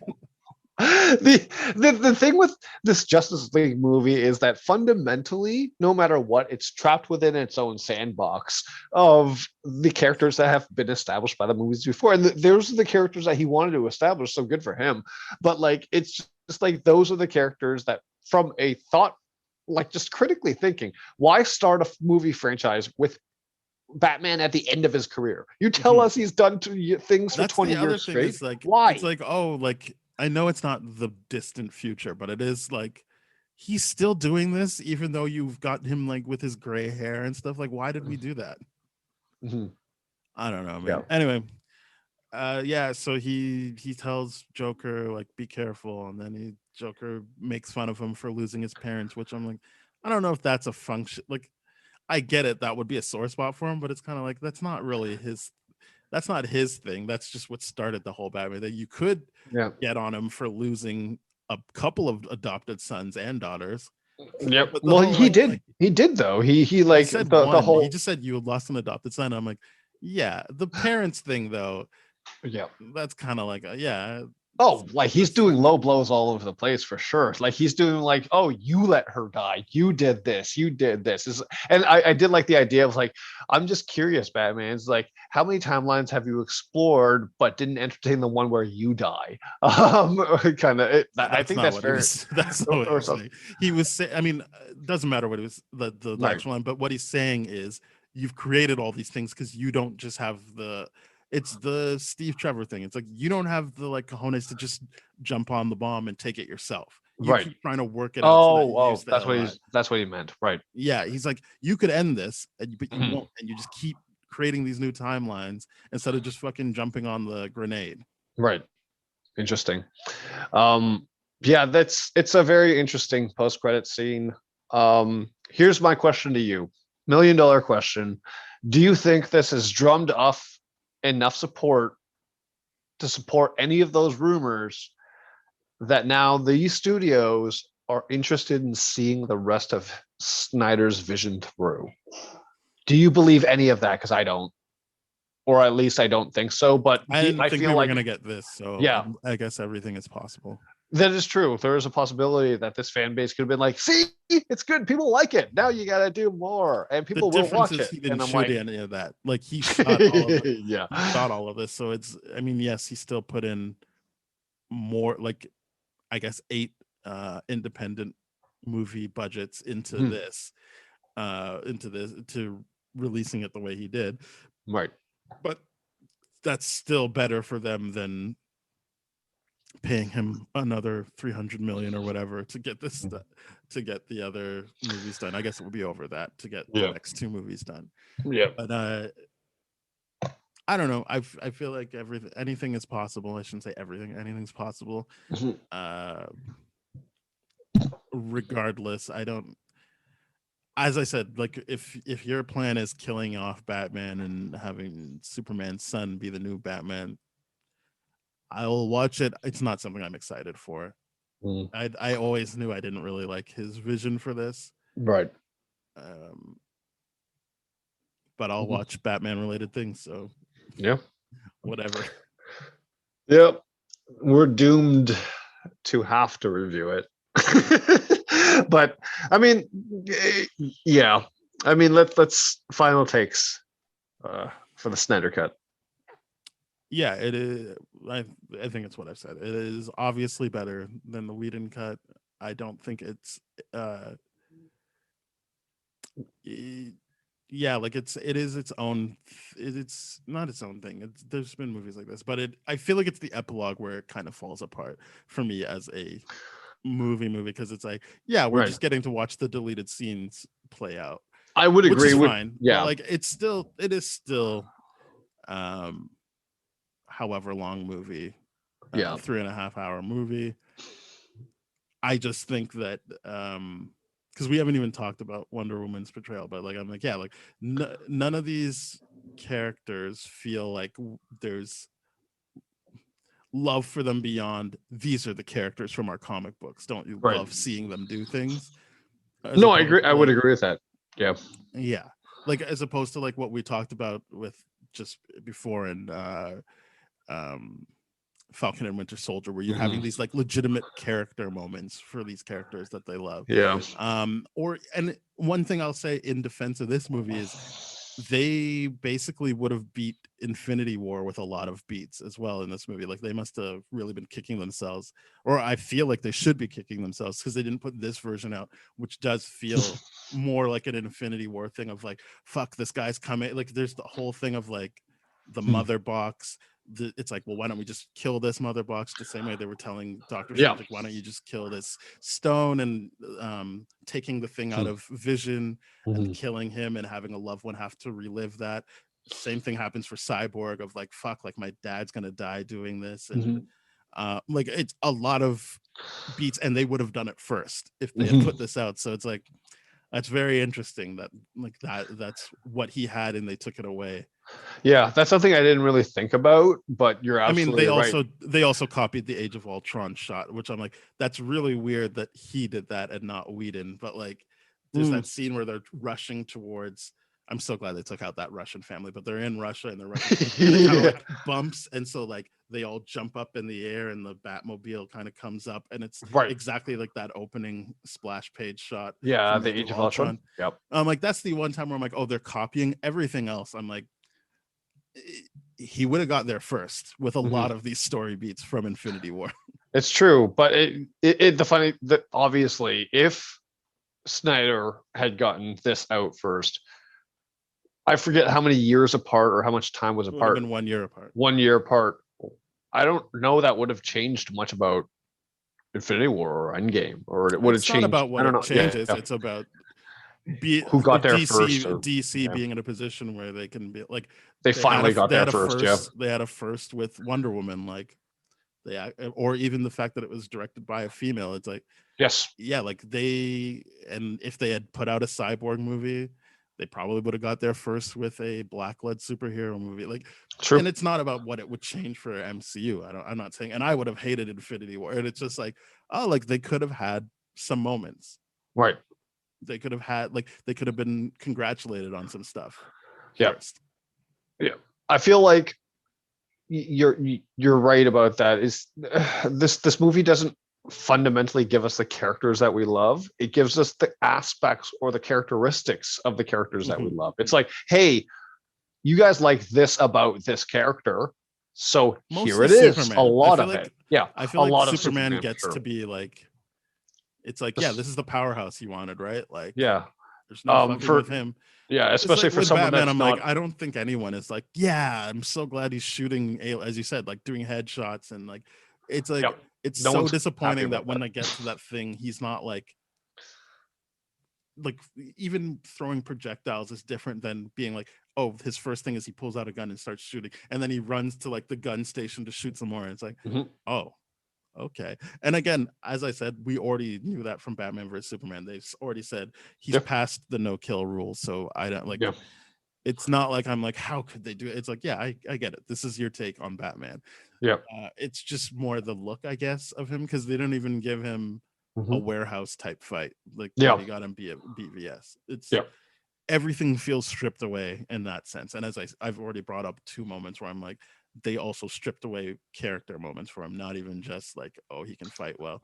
The thing with this Justice League movie is that fundamentally, no matter what, it's trapped within its own sandbox of the characters that have been established by the movies before, and those are the characters that he wanted to establish. So good for him. But like, it's just like those are the characters that, from a thought, like just critically thinking, why start a movie franchise with Batman at the end of his career? You tell us he's done things for 20 years straight. It's like, why? It's like, oh, like, I know it's not the distant future, but it is like he's still doing this, even though you've got him like with his gray hair and stuff. Like, why did we do that? I don't know, man. Anyway, so he tells Joker like, be careful, and then Joker makes fun of him for losing his parents, which I'm like, I don't know if that's a function. Like, I get it, that would be a sore spot for him, but it's kind of like that's not really his. That's not his thing. That's just what started the whole Batman. That you could get on him for losing a couple of adopted sons and daughters. Yep. Well, he did. Like, he did though. He like said the whole. He just said you had lost an adopted son. I'm like, yeah. The parents thing though. Yeah. That's kind of like Oh, like he's doing low blows all over the place for sure. Like he's doing like, oh, you let her die. You did this. You did this. And I did like the idea of like, I'm just curious, Batman. It's like, how many timelines have you explored but didn't entertain the one where you die? Kind of. I think that's fair. That's not what he was saying. He was saying. I mean, it doesn't matter what it was the actual line, but what he's saying is you've created all these things because you don't just have the. It's the Steve Trevor thing. It's like you don't have the like cojones to just jump on the bomb and take it yourself. You keep trying to work it out. That's what he meant. Right. Yeah, he's like, you could end this, but you won't, and you just keep creating these new timelines instead of just fucking jumping on the grenade. Right. Interesting. It's a very interesting post-credit scene. Here's my question to you. $1 million question. Do you think this has drummed off enough support to support any of those rumors that now these studios are interested in seeing the rest of Snyder's vision through. Do you believe any of that? Because I don't, or at least I don't think so. But I didn't think feel we were like gonna get this, so yeah, I guess everything is possible. that is true. There is a possibility that this fan base could have been like, "See, it's good. People like it. Now you got to do more, and The people will difference watch is it." he didn't And I'm shoot like, any of that. Like he shot all of it. yeah, He shot all of this. So it's, I mean, yes, he still put in more, like I guess 8 independent movie budgets into this, to releasing it the way he did. right. But that's still better for them than paying him another 300 million or whatever to get this to get the other movies done. I guess it would be over that to get the next 2 movies done. Yeah. But I don't know. I feel like anything is possible. I shouldn't say everything. Anything's possible. Regardless, I don't. As I said, like if your plan is killing off Batman and having Superman's son be the new Batman, I'll watch it. It's not something I'm excited for. I always knew I didn't really like his vision for this. Right. But I'll watch Batman related things, so yeah, whatever. Yep. We're doomed to have to review it. But I mean, yeah. I mean, let's final takes for the Snyder cut. Yeah, it is. I think it's what I've said. It is obviously better than the Whedon cut. I don't think it's yeah, like it is its own. It's not its own thing. There's been movies like this, but I feel like it's the epilogue where it kind of falls apart for me as a movie because it's like, yeah, we're just getting to watch the deleted scenes play out. I would agree, which is with fine. Yeah, but like it is still however long movie, 3.5 hour movie. I just think that because we haven't even talked about Wonder Woman's portrayal, but like I'm like, yeah, like none of these characters feel like there's love for them beyond these are the characters from our comic books. Don't you love seeing them do things? No, I agree. I would agree with that. Yeah, like as opposed to like what we talked about with just before in Falcon and Winter Soldier, where you're having these like legitimate character moments for these characters that they love. And one thing I'll say in defense of this movie is they basically would have beat Infinity War with a lot of beats as well in this movie. Like they must have really been kicking themselves, or I feel like they should be kicking themselves because they didn't put this version out, which does feel more like an Infinity War thing of like, fuck, this guy's coming. Like there's the whole thing of like the mother box. It's like, well, why don't we just kill this mother box the same way they were telling Dr. Strange, like, why don't you just kill this stone and taking the thing out of Vision and killing him and having a loved one have to relive that. Same thing happens for Cyborg of like, fuck, like my dad's gonna die doing this. And like it's a lot of beats, and they would have done it first if they had put this out. So it's like, that's very interesting that like that's what he had and they took it away. Yeah, that's something I didn't really think about, but you're absolutely right. They also copied the Age of Ultron shot, which I'm like, that's really weird that he did that and not Whedon. But like, there's that scene where they're rushing towards. I'm so glad they took out that Russian family, but they're in Russia and they're rushing, and it kind of like bumps, and so like they all jump up in the air and the Batmobile kind of comes up, and it's exactly like that opening splash page shot. Yeah, the Age of Ultron. Yep. I'm like, that's the one time where I'm like, oh, they're copying everything else. I'm like, he would have got there first with a lot of these story beats from Infinity War. It's true, but the funny that obviously if Snyder had gotten this out first, I forget how many years apart or how much time was apart. Been 1 year apart. 1 year apart. I don't know that would have changed much about Infinity War or Endgame, or it would have changed. It's not about what it changes. Yeah. It's about who got there first. DC being in a position where they can be like they finally got there first. They had a first with Wonder Woman, like or even the fact that it was directed by a female. It's like, yes, yeah, like and if they had put out a Cyborg movie, They probably would have got there first with a black-led superhero movie. Like, True. and it's not about what it would change for MCU. I'm not saying, and I would have hated Infinity War. And it's just like, oh, like they could have had some moments. Right. They could have had, like, they could have been congratulated on some stuff. Yeah. First. Yeah. I feel like you're right about that. Is this movie doesn't fundamentally give us the characters that we love. It gives us the aspects or the characteristics of the characters that we love. It's like, hey, you guys like this about this character, so Mostly here it is. Superman. A lot of like, it. Yeah. I feel like lot Superman of gets sure. to be like, it's like, yeah, this is the powerhouse you wanted, right? Like, yeah. There's no fucking with him. Yeah, especially like for with someone Batman, that's I'm not... like, I don't think anyone is like, yeah, I'm so glad he's shooting, as you said, like doing headshots, and like, it's like, it's No so one's disappointing happy that with when that. they get to that thing, he's not like even throwing projectiles is different than being like, oh, his first thing is he pulls out a gun and starts shooting, and then he runs to like the gun station to shoot some more. And it's like, oh, okay. And again, as I said, we already knew that from Batman vs Superman. They've already said he's past the no kill rule, so I don't like. It's not like I'm like, how could they do it? It's like, yeah, I get it. This is your take on Batman. Yeah. It's just more the look, I guess, of him, because they don't even give him a warehouse type fight like he got him BVS. It's everything feels stripped away in that sense. And as I've already brought up 2 moments where I'm like, they also stripped away character moments for him, not even just like, oh, he can fight well.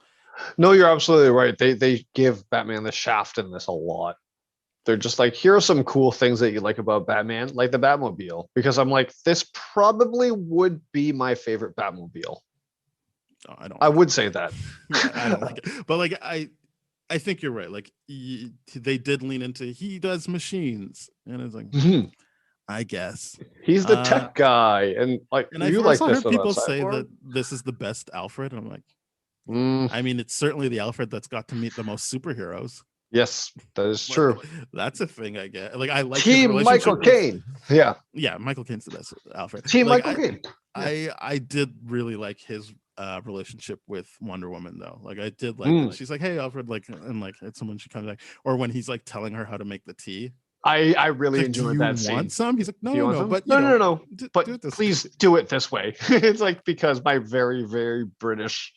No, you're absolutely right. They give Batman the shaft in this a lot. They're just like, here are some cool things that you like about Batman, like the Batmobile, because I'm like, this probably would be my favorite Batmobile. No, I would say that. I don't like it, but like I think you're right. Like they did lean into, he does machines, and it's like, I guess he's the tech guy, and like, and I've also heard people say that this is the best Alfred, and I'm like, I mean, it's certainly the Alfred that's got to meet the most superheroes. Yes, that is true. That's a thing I get. Like, I like Team Michael Caine. Yeah, Michael Caine's the best Alfred. Team like, Michael Caine. I did really like his relationship with Wonder Woman, though. Like, I did like she's like, hey, Alfred, like, and like it's someone she comes back, or when he's like telling her how to make the tea. I really enjoyed that scene. Want some? He's like, no, but no. But do please do it this way. It's like, because my very, very British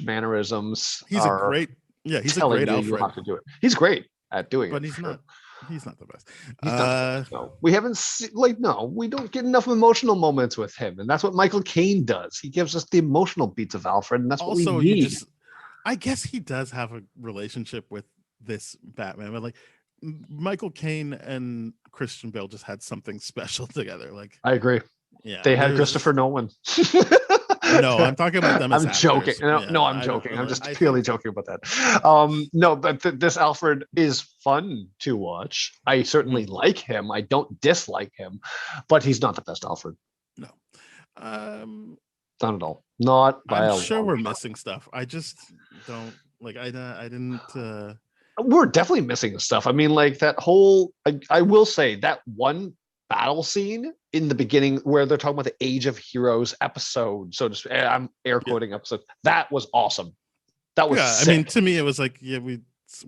mannerisms. He's a great Alfred. You have to do it. He's great at doing it. But he's not. He's not the best. No, we haven't seen, we don't get enough emotional moments with him, and that's what Michael Caine does. He gives us the emotional beats of Alfred, and that's also what we need. I guess he does have a relationship with this Batman, but like Michael Caine and Christian Bale just had something special together. Like, I agree. Yeah, they had Christopher Nolan. No, I'm talking about them. I'm joking. No, I'm joking. I'm just purely joking about that. No, but this Alfred is fun to watch. I certainly like him. I don't dislike him, but he's not the best Alfred. No, not at all. Not by I'm sure we're missing stuff. I just don't like. I didn't. We're definitely missing stuff. I mean, like that whole. I will say that one battle scene in the beginning where they're talking about the Age of Heroes episode, so to speak. I'm air quoting episode. That was awesome. That was sick. I mean, to me, it was like, we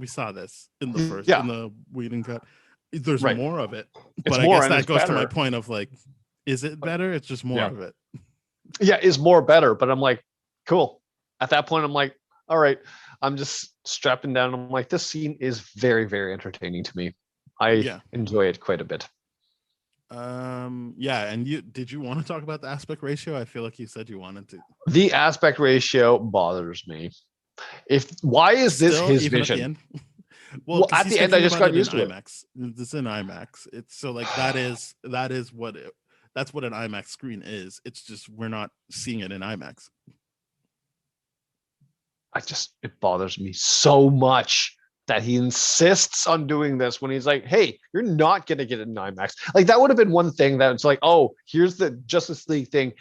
saw this in the first, in the Whedon cut. There's more of it, but I guess that goes to my point of like, is it better? It's just more of it. Yeah, is more better. But I'm like, cool. At that point, I'm like, all right. I'm just strapping down. I'm like, this scene is very, very entertaining to me. I enjoy it quite a bit. And did you want to talk about the aspect ratio? I feel like you said you wanted to. The aspect ratio bothers me. Why is this his vision? Well, at the end, I just got used to it. It's in IMAX. It's so like that's what an IMAX screen is. It's just we're not seeing it in IMAX. It bothers me so much that he insists on doing this when he's like, hey, you're not going to get it in IMAX. Like, that would have been one thing that it's like, oh, here's the Justice League thing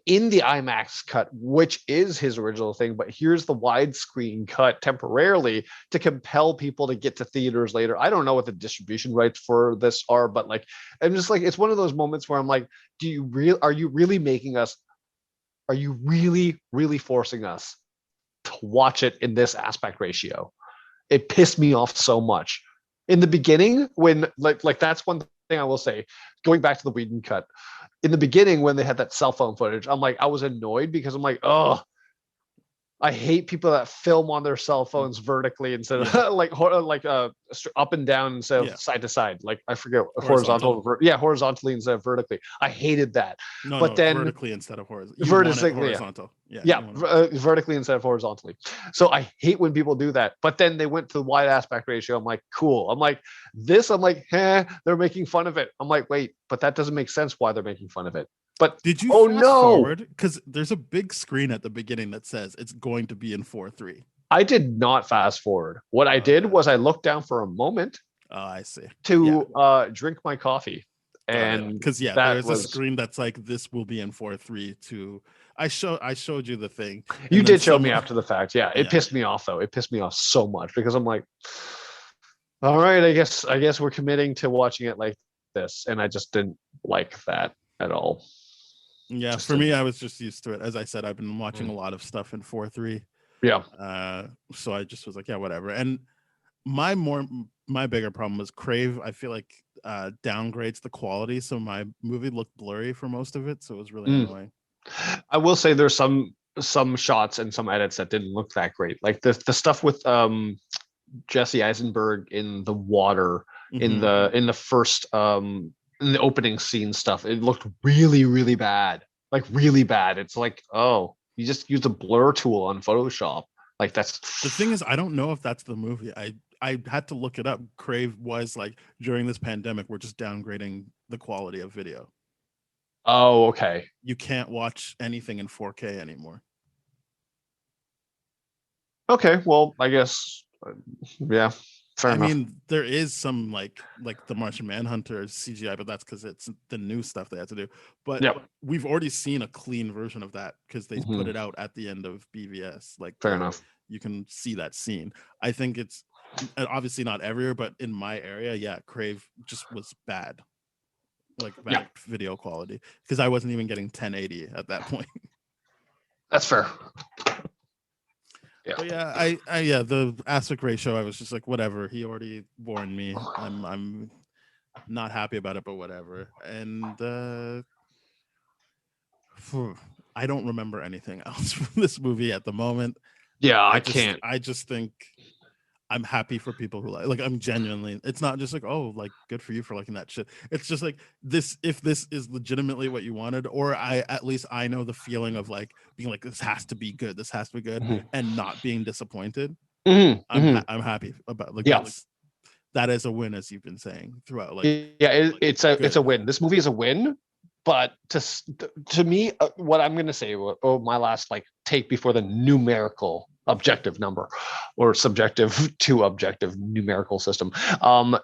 in the IMAX cut, which is his original thing, but here's the widescreen cut temporarily to compel people to get to theaters later. I don't know what the distribution rights for this are, but like, I'm just like, it's one of those moments where I'm like, are you really forcing us to watch it in this aspect ratio? It pissed me off so much. In the beginning, when like that's one thing I will say. Going back to the Whedon cut, in the beginning when they had that cell phone footage, I'm like, I was annoyed because I'm like, oh, I hate people that film on their cell phones vertically instead of like up and down instead of side to side. Like I forget horizontally instead of vertically. I hated that. No, then vertically instead of horizontal. You want it horizontal. Vertically instead of horizontally. So I hate when people do that. But then they went to the wide aspect ratio. I'm like, cool. I'm like, they're making fun of it. I'm like, wait, but that doesn't make sense why they're making fun of it. But did you fast forward? Because there's a big screen at the beginning that says it's going to be in 4:3. I did not fast forward. What I did was I looked down for a moment. Oh, I see. To drink my coffee. And because there's a screen that's like this will be in 4:3 to I showed you the thing. You did show me after the fact. Yeah, it pissed me off though. It pissed me off so much because I'm like, all right, I guess we're committing to watching it like this, and I just didn't like that at all. Yeah, for me, I was just used to it. As I said, I've been watching a lot of stuff in 4:3. Yeah. So I just was like, yeah, whatever. And my bigger problem was Crave. I feel like downgrades the quality, so my movie looked blurry for most of it. So it was really annoying. I will say there's some shots and some edits that didn't look that great. Like the stuff with Jesse Eisenberg in the water in the first in the opening scene stuff, it looked really, really bad. Like really bad. It's like, oh, you just used a blur tool on Photoshop. Like that's the thing is, I don't know if that's the movie. I had to look it up. Crave was like during this pandemic, we're just downgrading the quality of video. Oh, okay. You can't watch anything in 4K anymore. Okay, well, I guess yeah. Fair enough. I mean, there is some like the Martian Manhunter CGI, but that's because it's the new stuff they had to do. But we've already seen a clean version of that because they put it out at the end of BVS. Like, fair enough. You can see that scene. I think it's obviously not everywhere, but in my area, Crave just was bad, like bad video quality because I wasn't even getting 1080 at that point. That's fair. But the aspect ratio, I was just like, whatever. He already warned me. I'm not happy about it, but whatever. And I don't remember anything else from this movie at the moment. Yeah, I can't. I just think I'm happy for people who like I'm genuinely. It's not just like, oh, like good for you for liking that shit. It's just like this. If this is legitimately what you wanted, or at least I know the feeling of like being like this has to be good. This has to be good, and not being disappointed. I'm happy about like that is a win, as you've been saying throughout. Like it's a win. This movie is a win. But to me, what I'm going to say, my last like take before the numerical objective number or subjective to objective numerical system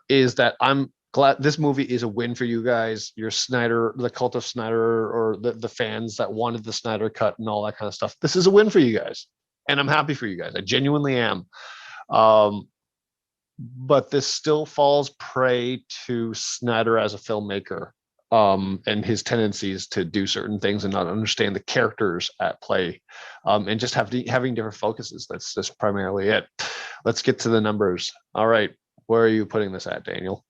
is that I'm glad this movie is a win for you guys. Your Snyder, the cult of Snyder, or the fans that wanted the Snyder cut and all that kind of stuff. This is a win for you guys. And I'm happy for you guys. I genuinely am. But this still falls prey to Snyder as a filmmaker. And his tendencies to do certain things and not understand the characters at play, and just having different focuses. That's just primarily it. Let's get to the numbers. All right, where are you putting this at, Daniel?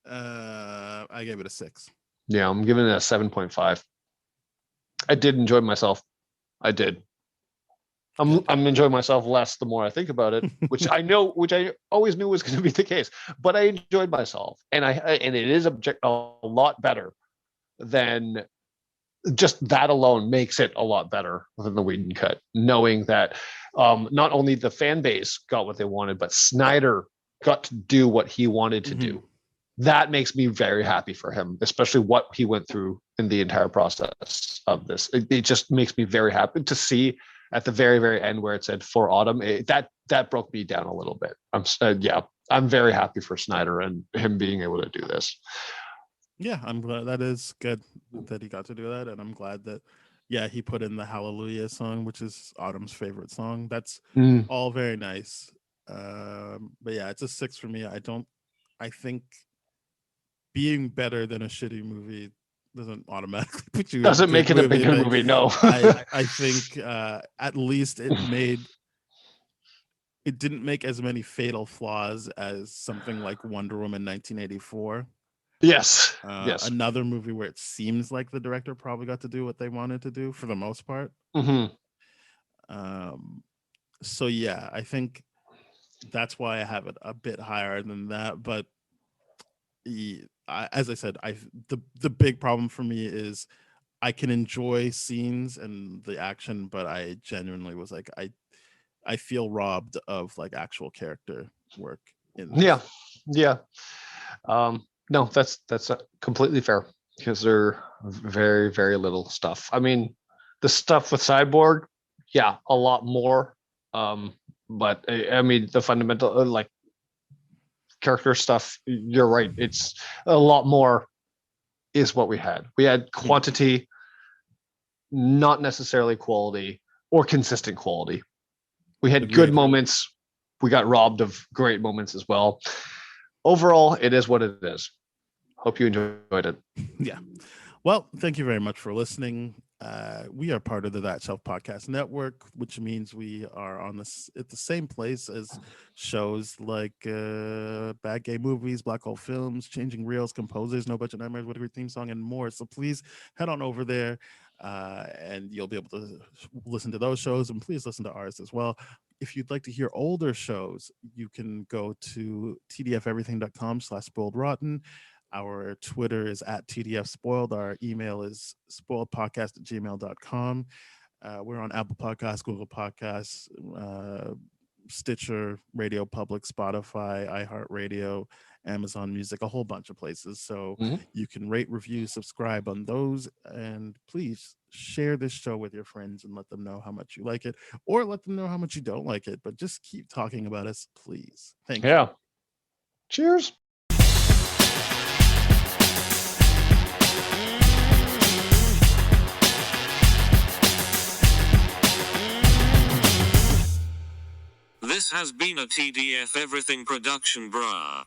I gave it a 6. Yeah, I'm giving it a 7.5. I did enjoy myself. I did. I'm enjoying myself less the more I think about it, which I always knew was going to be the case. But I enjoyed myself, and it is a lot better than just that alone makes it a lot better than the Whedon cut. Knowing that not only the fan base got what they wanted, but Snyder got to do what he wanted to do. That makes me very happy for him, especially what he went through in the entire process of this. It just makes me very happy to see. At the very, very end where it said for autumn, that broke me down a little bit. I'm very happy for Snyder and him being able to do this. Yeah, I'm glad that is good that he got to do that. And I'm glad that, he put in the Hallelujah song, which is Autumn's favorite song. That's all very nice. But yeah, it's a 6 for me. I think being better than a shitty movie doesn't automatically put you doesn't make it a bigger movie. No. I think at least it made it didn't make as many fatal flaws as something like Wonder Woman 1984. Yes. Yes. Another movie where it seems like the director probably got to do what they wanted to do for the most part. So yeah, I think that's why I have it a bit higher than that. But as I said, the big problem for me is I can enjoy scenes and the action, but I genuinely was like, I feel robbed of like actual character work in this. Yeah. No, that's completely fair, because they're very, very little stuff. I mean, the stuff with Cyborg, yeah, a lot more. But I mean, the fundamental like character stuff, you're right. It's a lot more is what we had. We had quantity, not necessarily quality or consistent quality. We had good moments. We got robbed of great moments as well. Overall, it is what it is. Hope you enjoyed it. Yeah. Well, thank you very much for listening. We are part of the That Shelf Podcast Network, which means we are on this at the same place as shows like Bad Gay Movies, Black Hole Films, Changing Reels, Composers, No Budget Nightmares, What a Great Theme Song, and more. So please head on over there, and you'll be able to listen to those shows, and please listen to ours as well. If you'd like to hear older shows, you can go to tdferything.com/spoiledrotten. Our Twitter is @TDFSpoiled. Our email is spoiledpodcast@gmail.com. We're on Apple Podcasts, Google Podcasts, Stitcher, Radio Public, Spotify, iHeartRadio, Amazon Music, a whole bunch of places. So you can rate, review, subscribe on those. And please share this show with your friends and let them know how much you like it, or let them know how much you don't like it. But just keep talking about us, please. Thank you. Yeah. Cheers. This has been a TDF Everything production, brah.